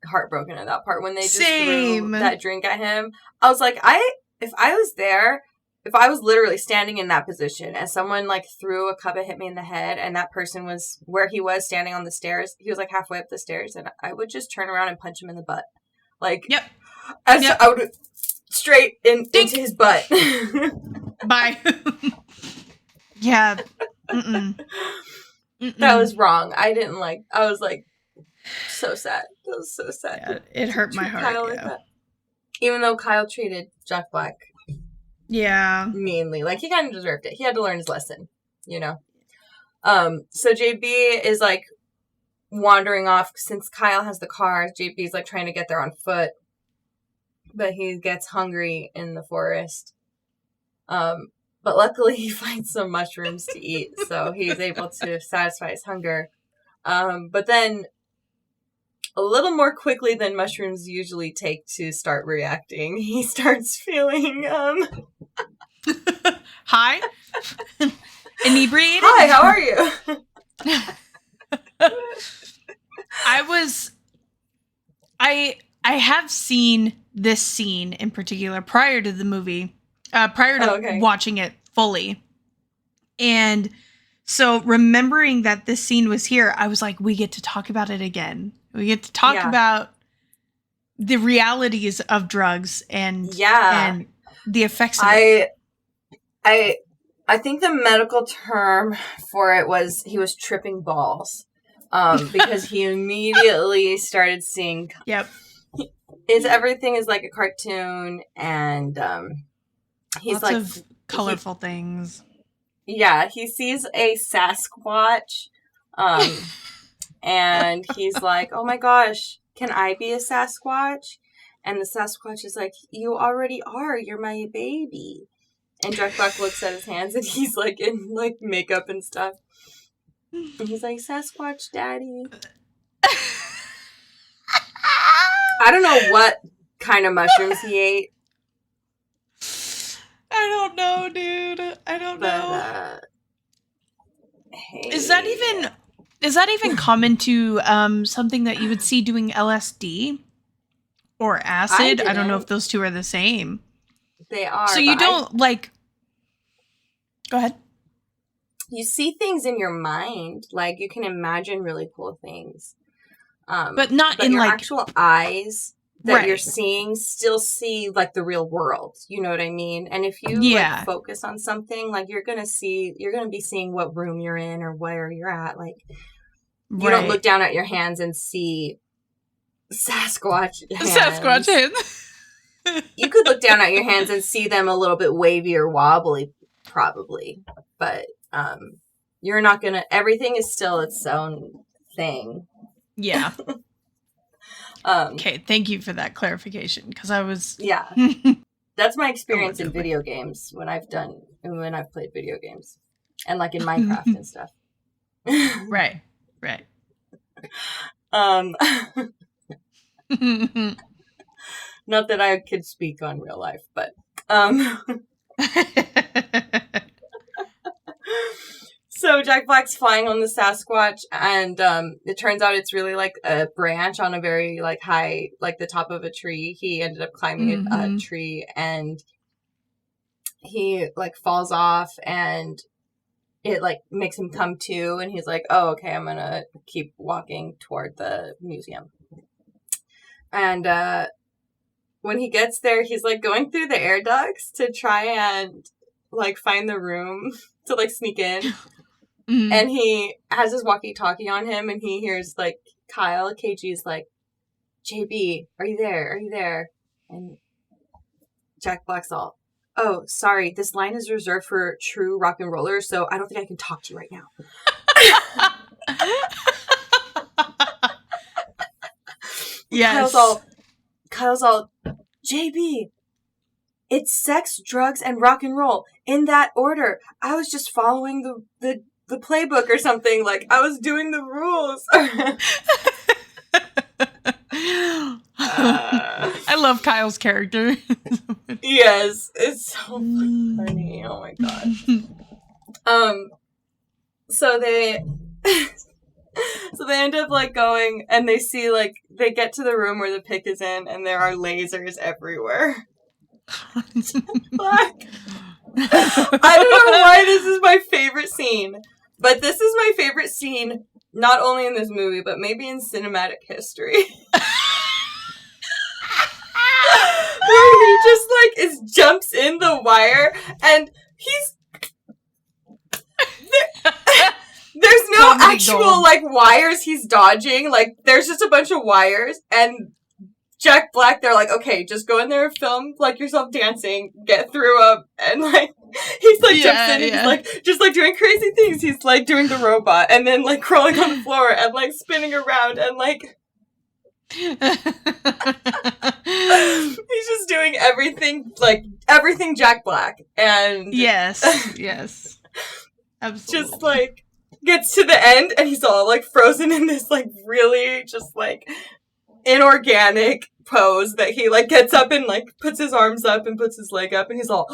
heartbroken at that part when they just threw that drink at him. I was like, if I was there, if I was literally standing in that position and someone like threw a cup and hit me in the head, and that person was where he was standing on the stairs, he was like halfway up the stairs, and I would just turn around and punch him in the butt. Like, I would straight into his butt. Bye. Yeah. Mm-mm. That was wrong. I didn't like. I was like, so sad. That was so sad. Yeah, it hurt my heart. Kyle like that. Even though Kyle treated Jack Black, meanly, like he kind of deserved it. He had to learn his lesson, you know. So JB is like wandering off since Kyle has the car. JB's like trying to get there on foot, but he gets hungry in the forest. But luckily he finds some mushrooms to eat, so he's able to satisfy his hunger. But then a little more quickly than mushrooms usually take to start reacting, he starts feeling Hi. Inebriated. Hi, how are you? I have seen this scene in particular prior to the movie, prior to watching it fully. And so remembering that this scene was here, I was like, we get to talk about it again. We get to talk about the realities of drugs and the effects of it. I think the medical term for it was he was tripping balls. Because he immediately started seeing everything is like a cartoon, and he's lots of colorful things. Yeah, he sees a Sasquatch, and he's like, "Oh my gosh, can I be a Sasquatch?" And the Sasquatch is like, "You already are. You're my baby." And Jack Black looks at his hands, and he's like in like makeup and stuff. And he's like, Sasquatch daddy. I don't know what kind of mushrooms he ate. I don't know, dude. I don't know. Hey. Is that even common to something that you would see doing LSD or acid? I don't know if those two are the same. They are. So you don't like. Go ahead. You see things in your mind, like you can imagine really cool things, but not in your like actual eyes that you're seeing. Still see like the real world. You know what I mean? And if you like, focus on something, like you're gonna be seeing what room you're in or where you're at. Like you don't look down at your hands and see Sasquatch hands. Sasquatch hands. You could look down at your hands and see them a little bit wavy or wobbly, probably, but. You're not gonna. Everything is still its own thing. Yeah. Okay. Thank you for that clarification, because I was. Yeah. That's my experience in video games when I've played video games, and like in Minecraft and stuff. Right. Not that I could speak on real life, but So Jack Black's flying on the Sasquatch, and it turns out it's really like a branch on a very like high, like the top of a tree. He ended up climbing a tree, and he like falls off, and it like makes him come to, and he's like, "Oh, okay, I'm gonna keep walking toward the museum." And when he gets there, he's like going through the air ducts to try and like find the room to like sneak in. Mm-hmm. And he has his walkie-talkie on him, and he hears, like, Kyle, KG's like, JB, are you there? Are you there? And Jack Black's all, oh, sorry, this line is reserved for true rock and rollers, so I don't think I can talk to you right now. Yes. Kyle's all, JB, it's sex, drugs, and rock and roll. In that order. I was just following the playbook or something. Like, I was doing the rules. I love Kyle's character. Yes, it's so funny. Oh my god. So they end up like going, and they see like they get to the room where the pick is in, and there are lasers everywhere. Black. I don't know why this is my favorite scene, but this is my favorite scene not only in this movie, but maybe in cinematic history. Where he just like jumps in the wire, and there's no actual like wires he's dodging. Like there's just a bunch of wires, and Jack Black, they're like, okay, just go in there and film like yourself dancing, get through them, and like he's like jumps in and he's like just like doing crazy things. He's like doing the robot and then like crawling on the floor and like spinning around and like he's just doing everything Jack Black. And yes absolutely. Just like gets to the end and he's all like frozen in this like really just like inorganic pose that he like gets up and like puts his arms up and puts his leg up and he's all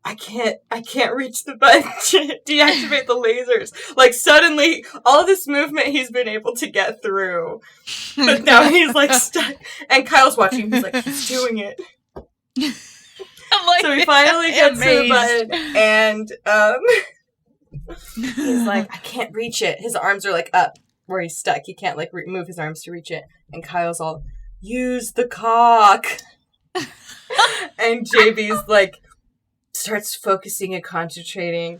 I can't reach the button to deactivate the lasers. Like, suddenly, all this movement he's been able to get through. But now he's, like, stuck. And Kyle's watching. He's like, he's doing it. Like, so he finally gets to the button. And, he's like, I can't reach it. His arms are, like, up where he's stuck. He can't, like, move his arms to reach it. And Kyle's all, use the cock. And JB's, like, starts focusing and concentrating,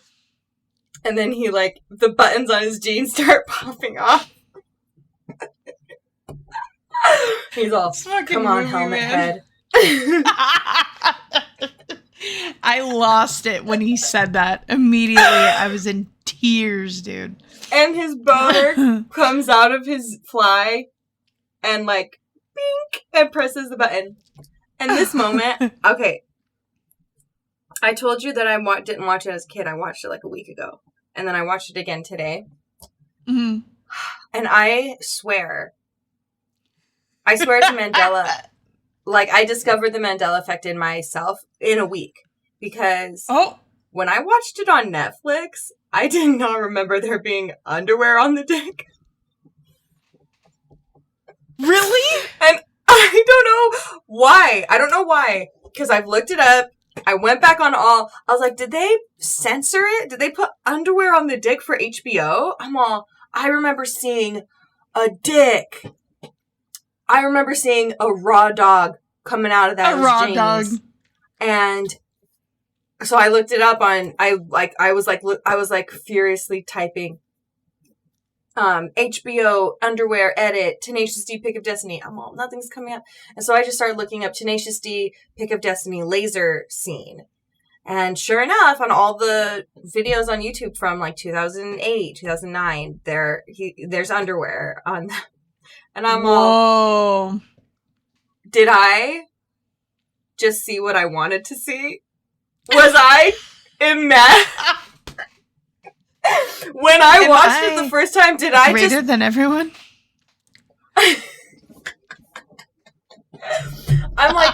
and then he, like, the buttons on his jeans start popping off. He's all, come on, helmet head. I lost it when he said that. Immediately, I was in tears, dude. And his boner comes out of his fly and, like, bink, and presses the button. And this moment, okay, I told you that I didn't watch it as a kid. I watched it like a week ago. And then I watched it again today. Mm-hmm. And I swear it's Mandela. Like, I discovered the Mandela effect in myself in a week. Because when I watched it on Netflix, I did not remember there being underwear on the dick. Really? And I don't know why. Because I've looked it up. I went back on all. I was like, did they censor it? Did they put underwear on the dick for HBO? I remember seeing a dick. I remember seeing a raw dog coming out of that. A raw jeans. dog. And so I looked it up on, I was furiously typing, HBO underwear edit, Tenacious D pick of Destiny. Nothing's coming up. And so I just started looking up Tenacious D pick of Destiny laser scene. And sure enough, on all the videos on YouTube from like 2008, 2009, there's underwear on them. And I'm all, did I just see what I wanted to see? Was I mad? When I watched it the first time, did I greater just... than everyone? I'm like,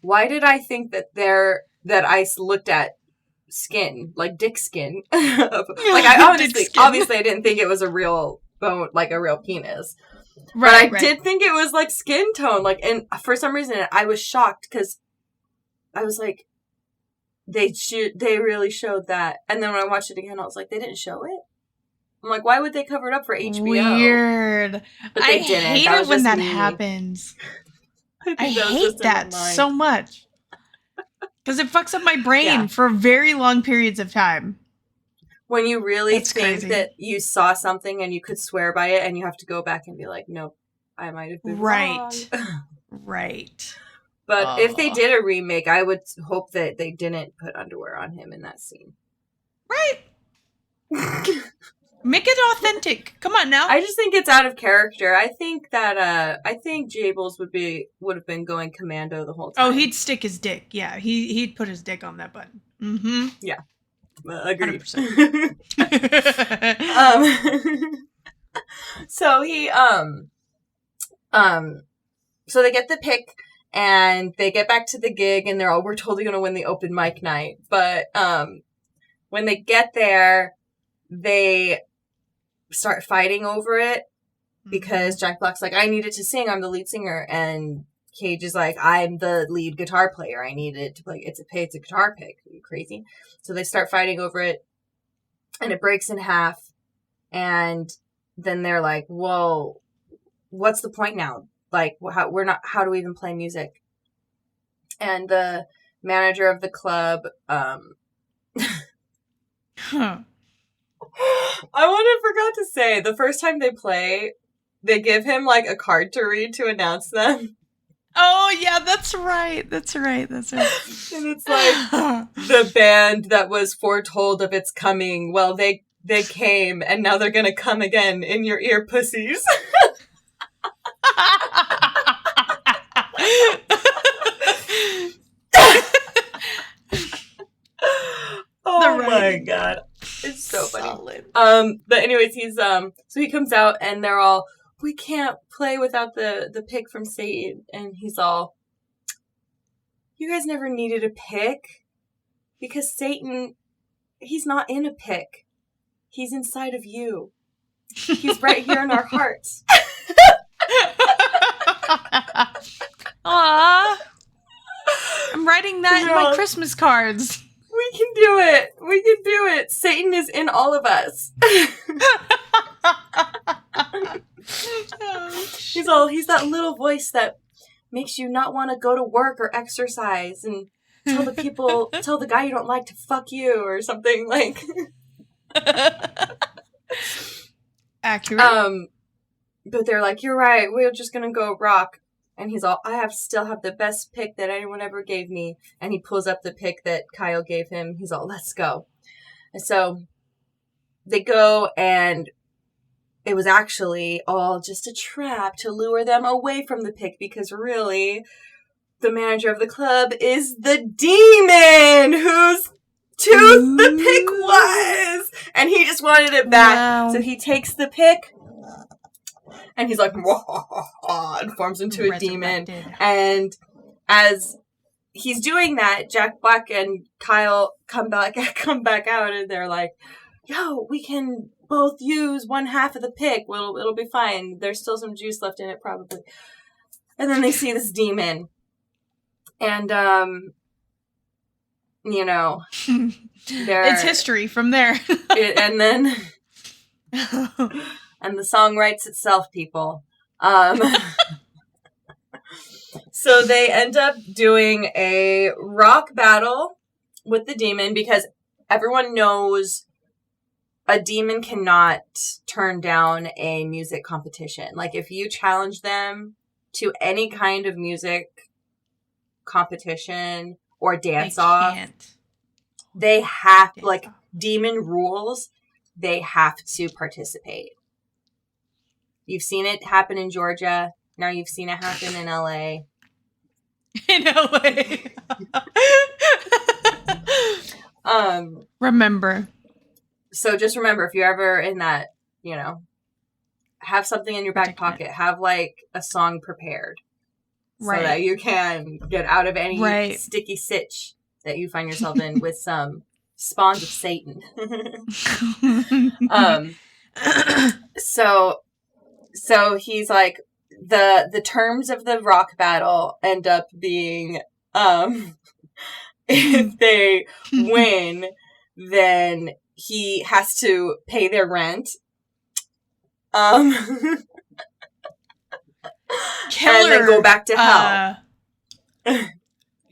why did I think that I looked at skin, like dick skin? Like, obviously I didn't think it was a real bone, like a real penis. Right, but I did think it was like skin tone. Like, and for some reason I was shocked because I was like, they really showed that. And then when I watched it again, I was like, they didn't show it? I'm like, why would they cover it up for HBO? Weird. But they didn't. Hate it when that happens. I hate that so much. Because it fucks up my brain for very long periods of time. When you really think that you saw something and you could swear by it, and you have to go back and be like, nope, I might have been wrong. Right. But if they did a remake, I would hope that they didn't put underwear on him in that scene. Right. Make it authentic. Come on now. I just think it's out of character. I think that Jables would have been going commando the whole time. Oh, he'd stick his dick. Yeah, he'd put his dick on that button. Mm-hmm. Yeah. Agreed. 100%. So he so they get the pick and they get back to the gig and we're totally gonna win the open mic night. But when they get there, they start fighting over it because Jack Black's like, I needed to sing, I'm the lead singer, and Cage is like, I'm the lead guitar player, I needed to play, it's a guitar pick. Are you crazy? So they start fighting over it and it breaks in half, and then they're like, whoa, what's the point now? Like, how do we even play music? And the manager of the club, I forgot to say, the first time they play, they give him like a card to read to announce them. Oh yeah, that's right. And it's like the band that was foretold of its coming. Well, they came, and now they're gonna come again in your ear, pussies. Oh my god. It's so funny. But anyways, he's so he comes out and they're all, we can't play without the pick from Satan, and he's all, you guys never needed a pick because Satan, he's not in a pick. He's inside of you. He's right here in our hearts. Aww. I'm writing that in my Christmas cards. We can do it. We can do it. Satan is in all of us. He's that little voice that makes you not want to go to work or exercise and tell the guy you don't like to fuck you or something like. Accurate. But they're like, you're right. We're just gonna go rock. And he's all, I still have the best pick that anyone ever gave me. And he pulls up the pick that Kyle gave him. He's all, let's go. And so they go, and it was actually all just a trap to lure them away from the pick, because really, the manager of the club is the demon whose tooth the pick was. And he just wanted it back. Wow. So he takes the pick. And he's like, and forms into a demon. And as he's doing that, Jack Black and Kyle come back out, and they're like, yo, we can both use one half of the pick. It'll be fine. There's still some juice left in it, probably. And then they see this demon. And, it's history from there. And then... And the song writes itself, people. So they end up doing a rock battle with the demon, because everyone knows a demon cannot turn down a music competition. Like, if you challenge them to any kind of music competition or dance-off, they have, like, demon rules, they have to participate. You've seen it happen in Georgia. Now you've seen it happen in LA. In LA. Remember. So just remember, if you're ever in that, have something in your back pocket. Have, like, a song prepared. Right. So that you can get out of any sticky sitch that you find yourself in with some spawns of Satan. So he's like, the terms of the rock battle end up being, if they win, then he has to pay their rent. Killer. And then go back to hell.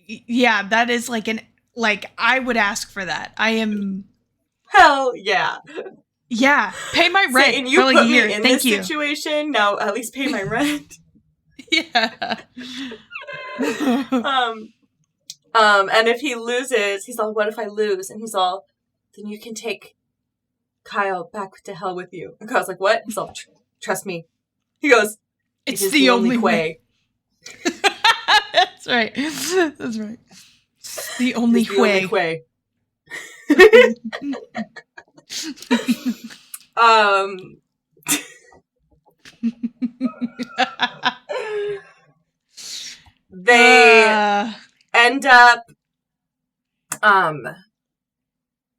Yeah, that is I would ask for that. I am. Hell yeah. Yeah, pay my rent. And you for put a year. me in Thank this situation. Now at least pay my rent. Yeah. And if he loses, he's all, what if I lose? And he's all, then you can take Kyle back to hell with you. And Kyle's like, what? He's all, trust me. He goes, it's the only way. That's right. That's right. It's the only way. They end up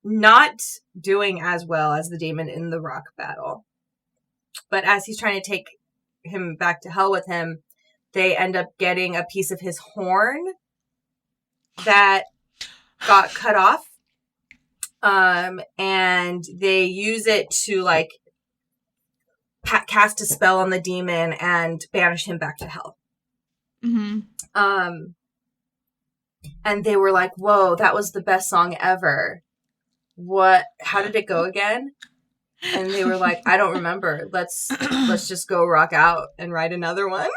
not doing as well as the demon in the rock battle. But as he's trying to take him back to hell with him, they end up getting a piece of his horn that got cut off. And they use it to, like, cast a spell on the demon and banish him back to hell. Mm-hmm. And they were like, whoa, that was the best song ever. How did it go again? And they were like, I don't remember. Let's just go rock out and write another one.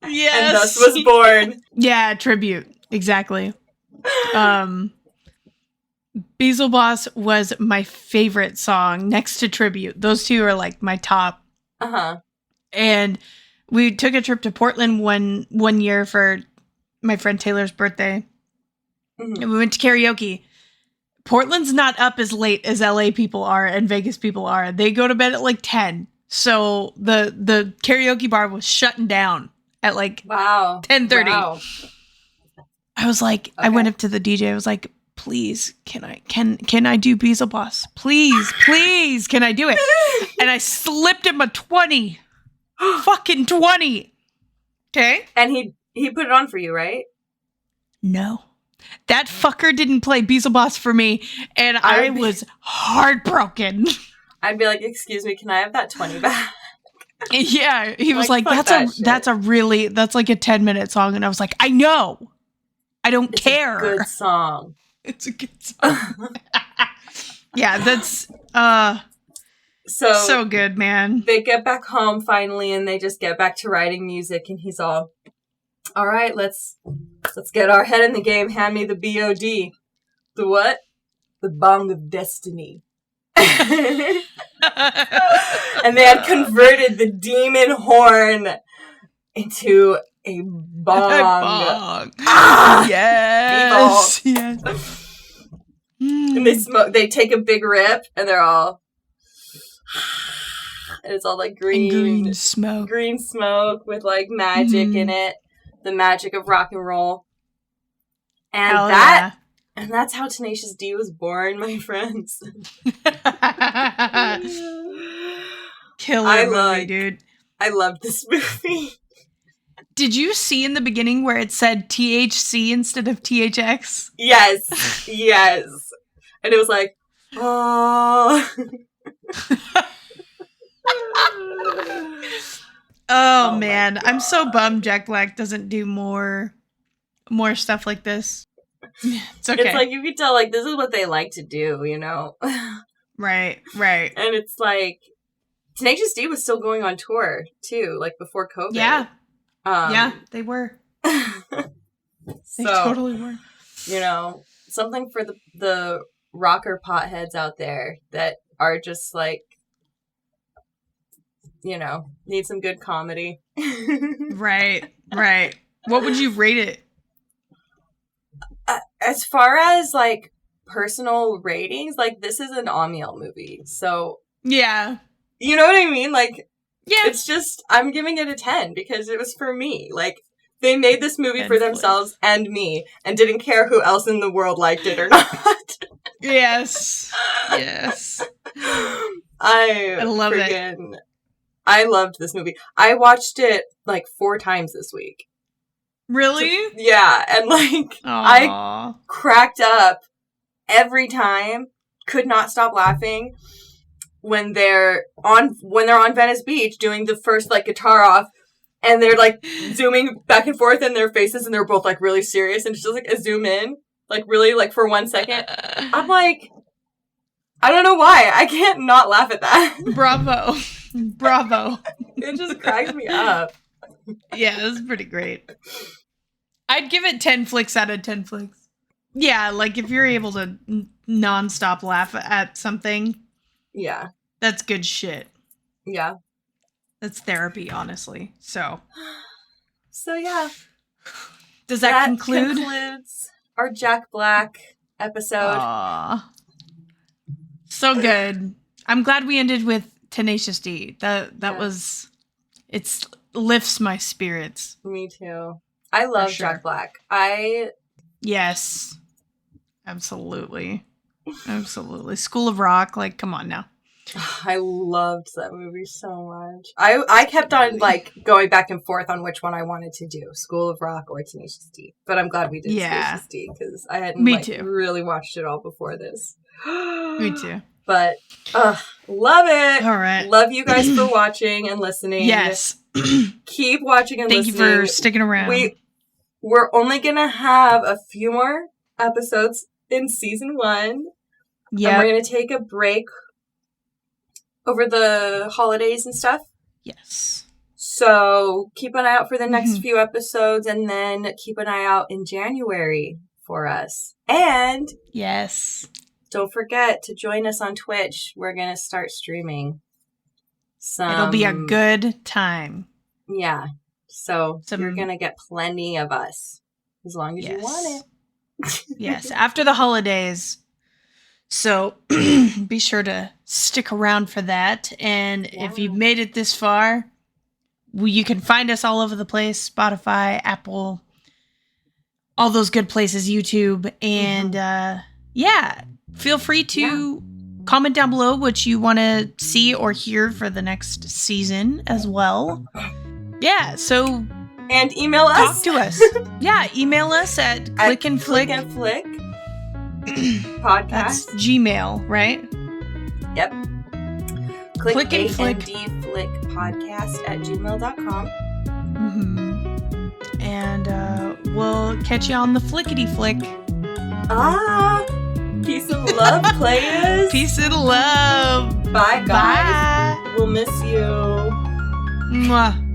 Yes. And thus was born. Yeah, tribute. Exactly. Beelzebub was my favorite song next to Tribute. Those two are like my top. Uh-huh. And we took a trip to Portland one year for my friend Taylor's birthday. Mm-hmm. And we went to karaoke. Portland's not up as late as LA people are and Vegas people are. They go to bed at like 10. So the karaoke bar was shutting down at like 10:30. Wow. I was like, I went up to the DJ. I was like, please, can I do Beelzebub Boss? Please, can I do it? And I slipped him a 20. Fucking 20. Okay? And he put it on for you, right? No. That fucker didn't play Beelzebub Boss for me, and I was heartbroken. I'd be like, excuse me, can I have that 20 back? Yeah, he was like that's like, that's like a 10-minute song, and I was like, I know. I don't care. It's a good song. It's a good song. Yeah, that's so good, man. They get back home finally, and they just get back to writing music, and he's all right, let's get our head in the game. Hand me the BOD. The what? The Bong of Destiny. And they had converted the demon horn into a bong. Ah! Yes. Yes. And they take a big rip, and they're all, and it's all like green smoke with like magic in it, the magic of rock and roll. And and that's how Tenacious D was born, my friends. Killer movie, dude. I loved this movie. Did you see in the beginning where it said THC instead of THX? Yes. Yes. And it was like, oh. Oh man. I'm so bummed Jack Black doesn't do more stuff like this. It's okay. It's like you can tell, like, this is what they like to do, you know? Right. And it's like, Tenacious D was still going on tour, too, like, before COVID. Yeah. Yeah, they were. They totally were. You know, something for the rocker potheads out there that are just, like, you know, need some good comedy. Right. What would you rate it? As far as, like, personal ratings, like, this is an Ammiel movie, so... Yeah. You know what I mean? Like, yeah. It's just, I'm giving it a 10, because it was for me. Like, they made this movie for themselves and me, and didn't care who else in the world liked it or not. Yes. I love it. I loved this movie. I watched it, like, 4 times this week. Really? Yeah, and like, Aww. I cracked up every time, could not stop laughing when they're on Venice Beach doing the first, like, guitar off, and they're, like, zooming back and forth in their faces, and they're both, like, really serious, and it's just, like, a zoom in, like, really, like, for 1 second. I'm like, I don't know why. I can't not laugh at that. Bravo. It just cracks me up. Yeah, it was pretty great. I'd give it 10 flicks out of 10 flicks. Yeah, like if you're able to nonstop laugh at something. Yeah. That's good shit. Yeah. That's therapy, honestly. So yeah. Does that conclude? Concludes our Jack Black episode. Aww. So good. I'm glad we ended with Tenacious D. That was... It lifts my spirits. Me too. I love Jack Black. Yes. Absolutely. School of Rock, like, come on now. I loved that movie so much. I kept on, like, going back and forth on which one I wanted to do, School of Rock or Tenacious D. But I'm glad we did Tenacious D, because I hadn't really watched it all before this. Me too. But, love it. All right. Love you guys for watching and listening. Yes. Keep watching and listening. Thank you for sticking around. We're only going to have a few more episodes in season 1. Yeah. And we're going to take a break over the holidays and stuff. Yes. So keep an eye out for the next few episodes, and then keep an eye out in January for us. And yes, don't forget to join us on Twitch. We're going to start streaming. It'll be a good time. Yeah. So you're going to get plenty of us as long as you want it. Yes. After the holidays. So be sure to stick around for that. And if you've made it this far, you can find us all over the place. Spotify, Apple, all those good places, YouTube. And feel free to comment down below what you want to see or hear for the next season as well. Yeah, so... And email us. Talk to us. Yeah, email us at clickandflick. Podcast. That's Gmail, right? Yep. Click and Flick podcast@gmail.com. Mm-hmm. And we'll catch you on the flickety flick. Peace and love, players. Peace and love. Bye, guys. Bye. We'll miss you. Mwah.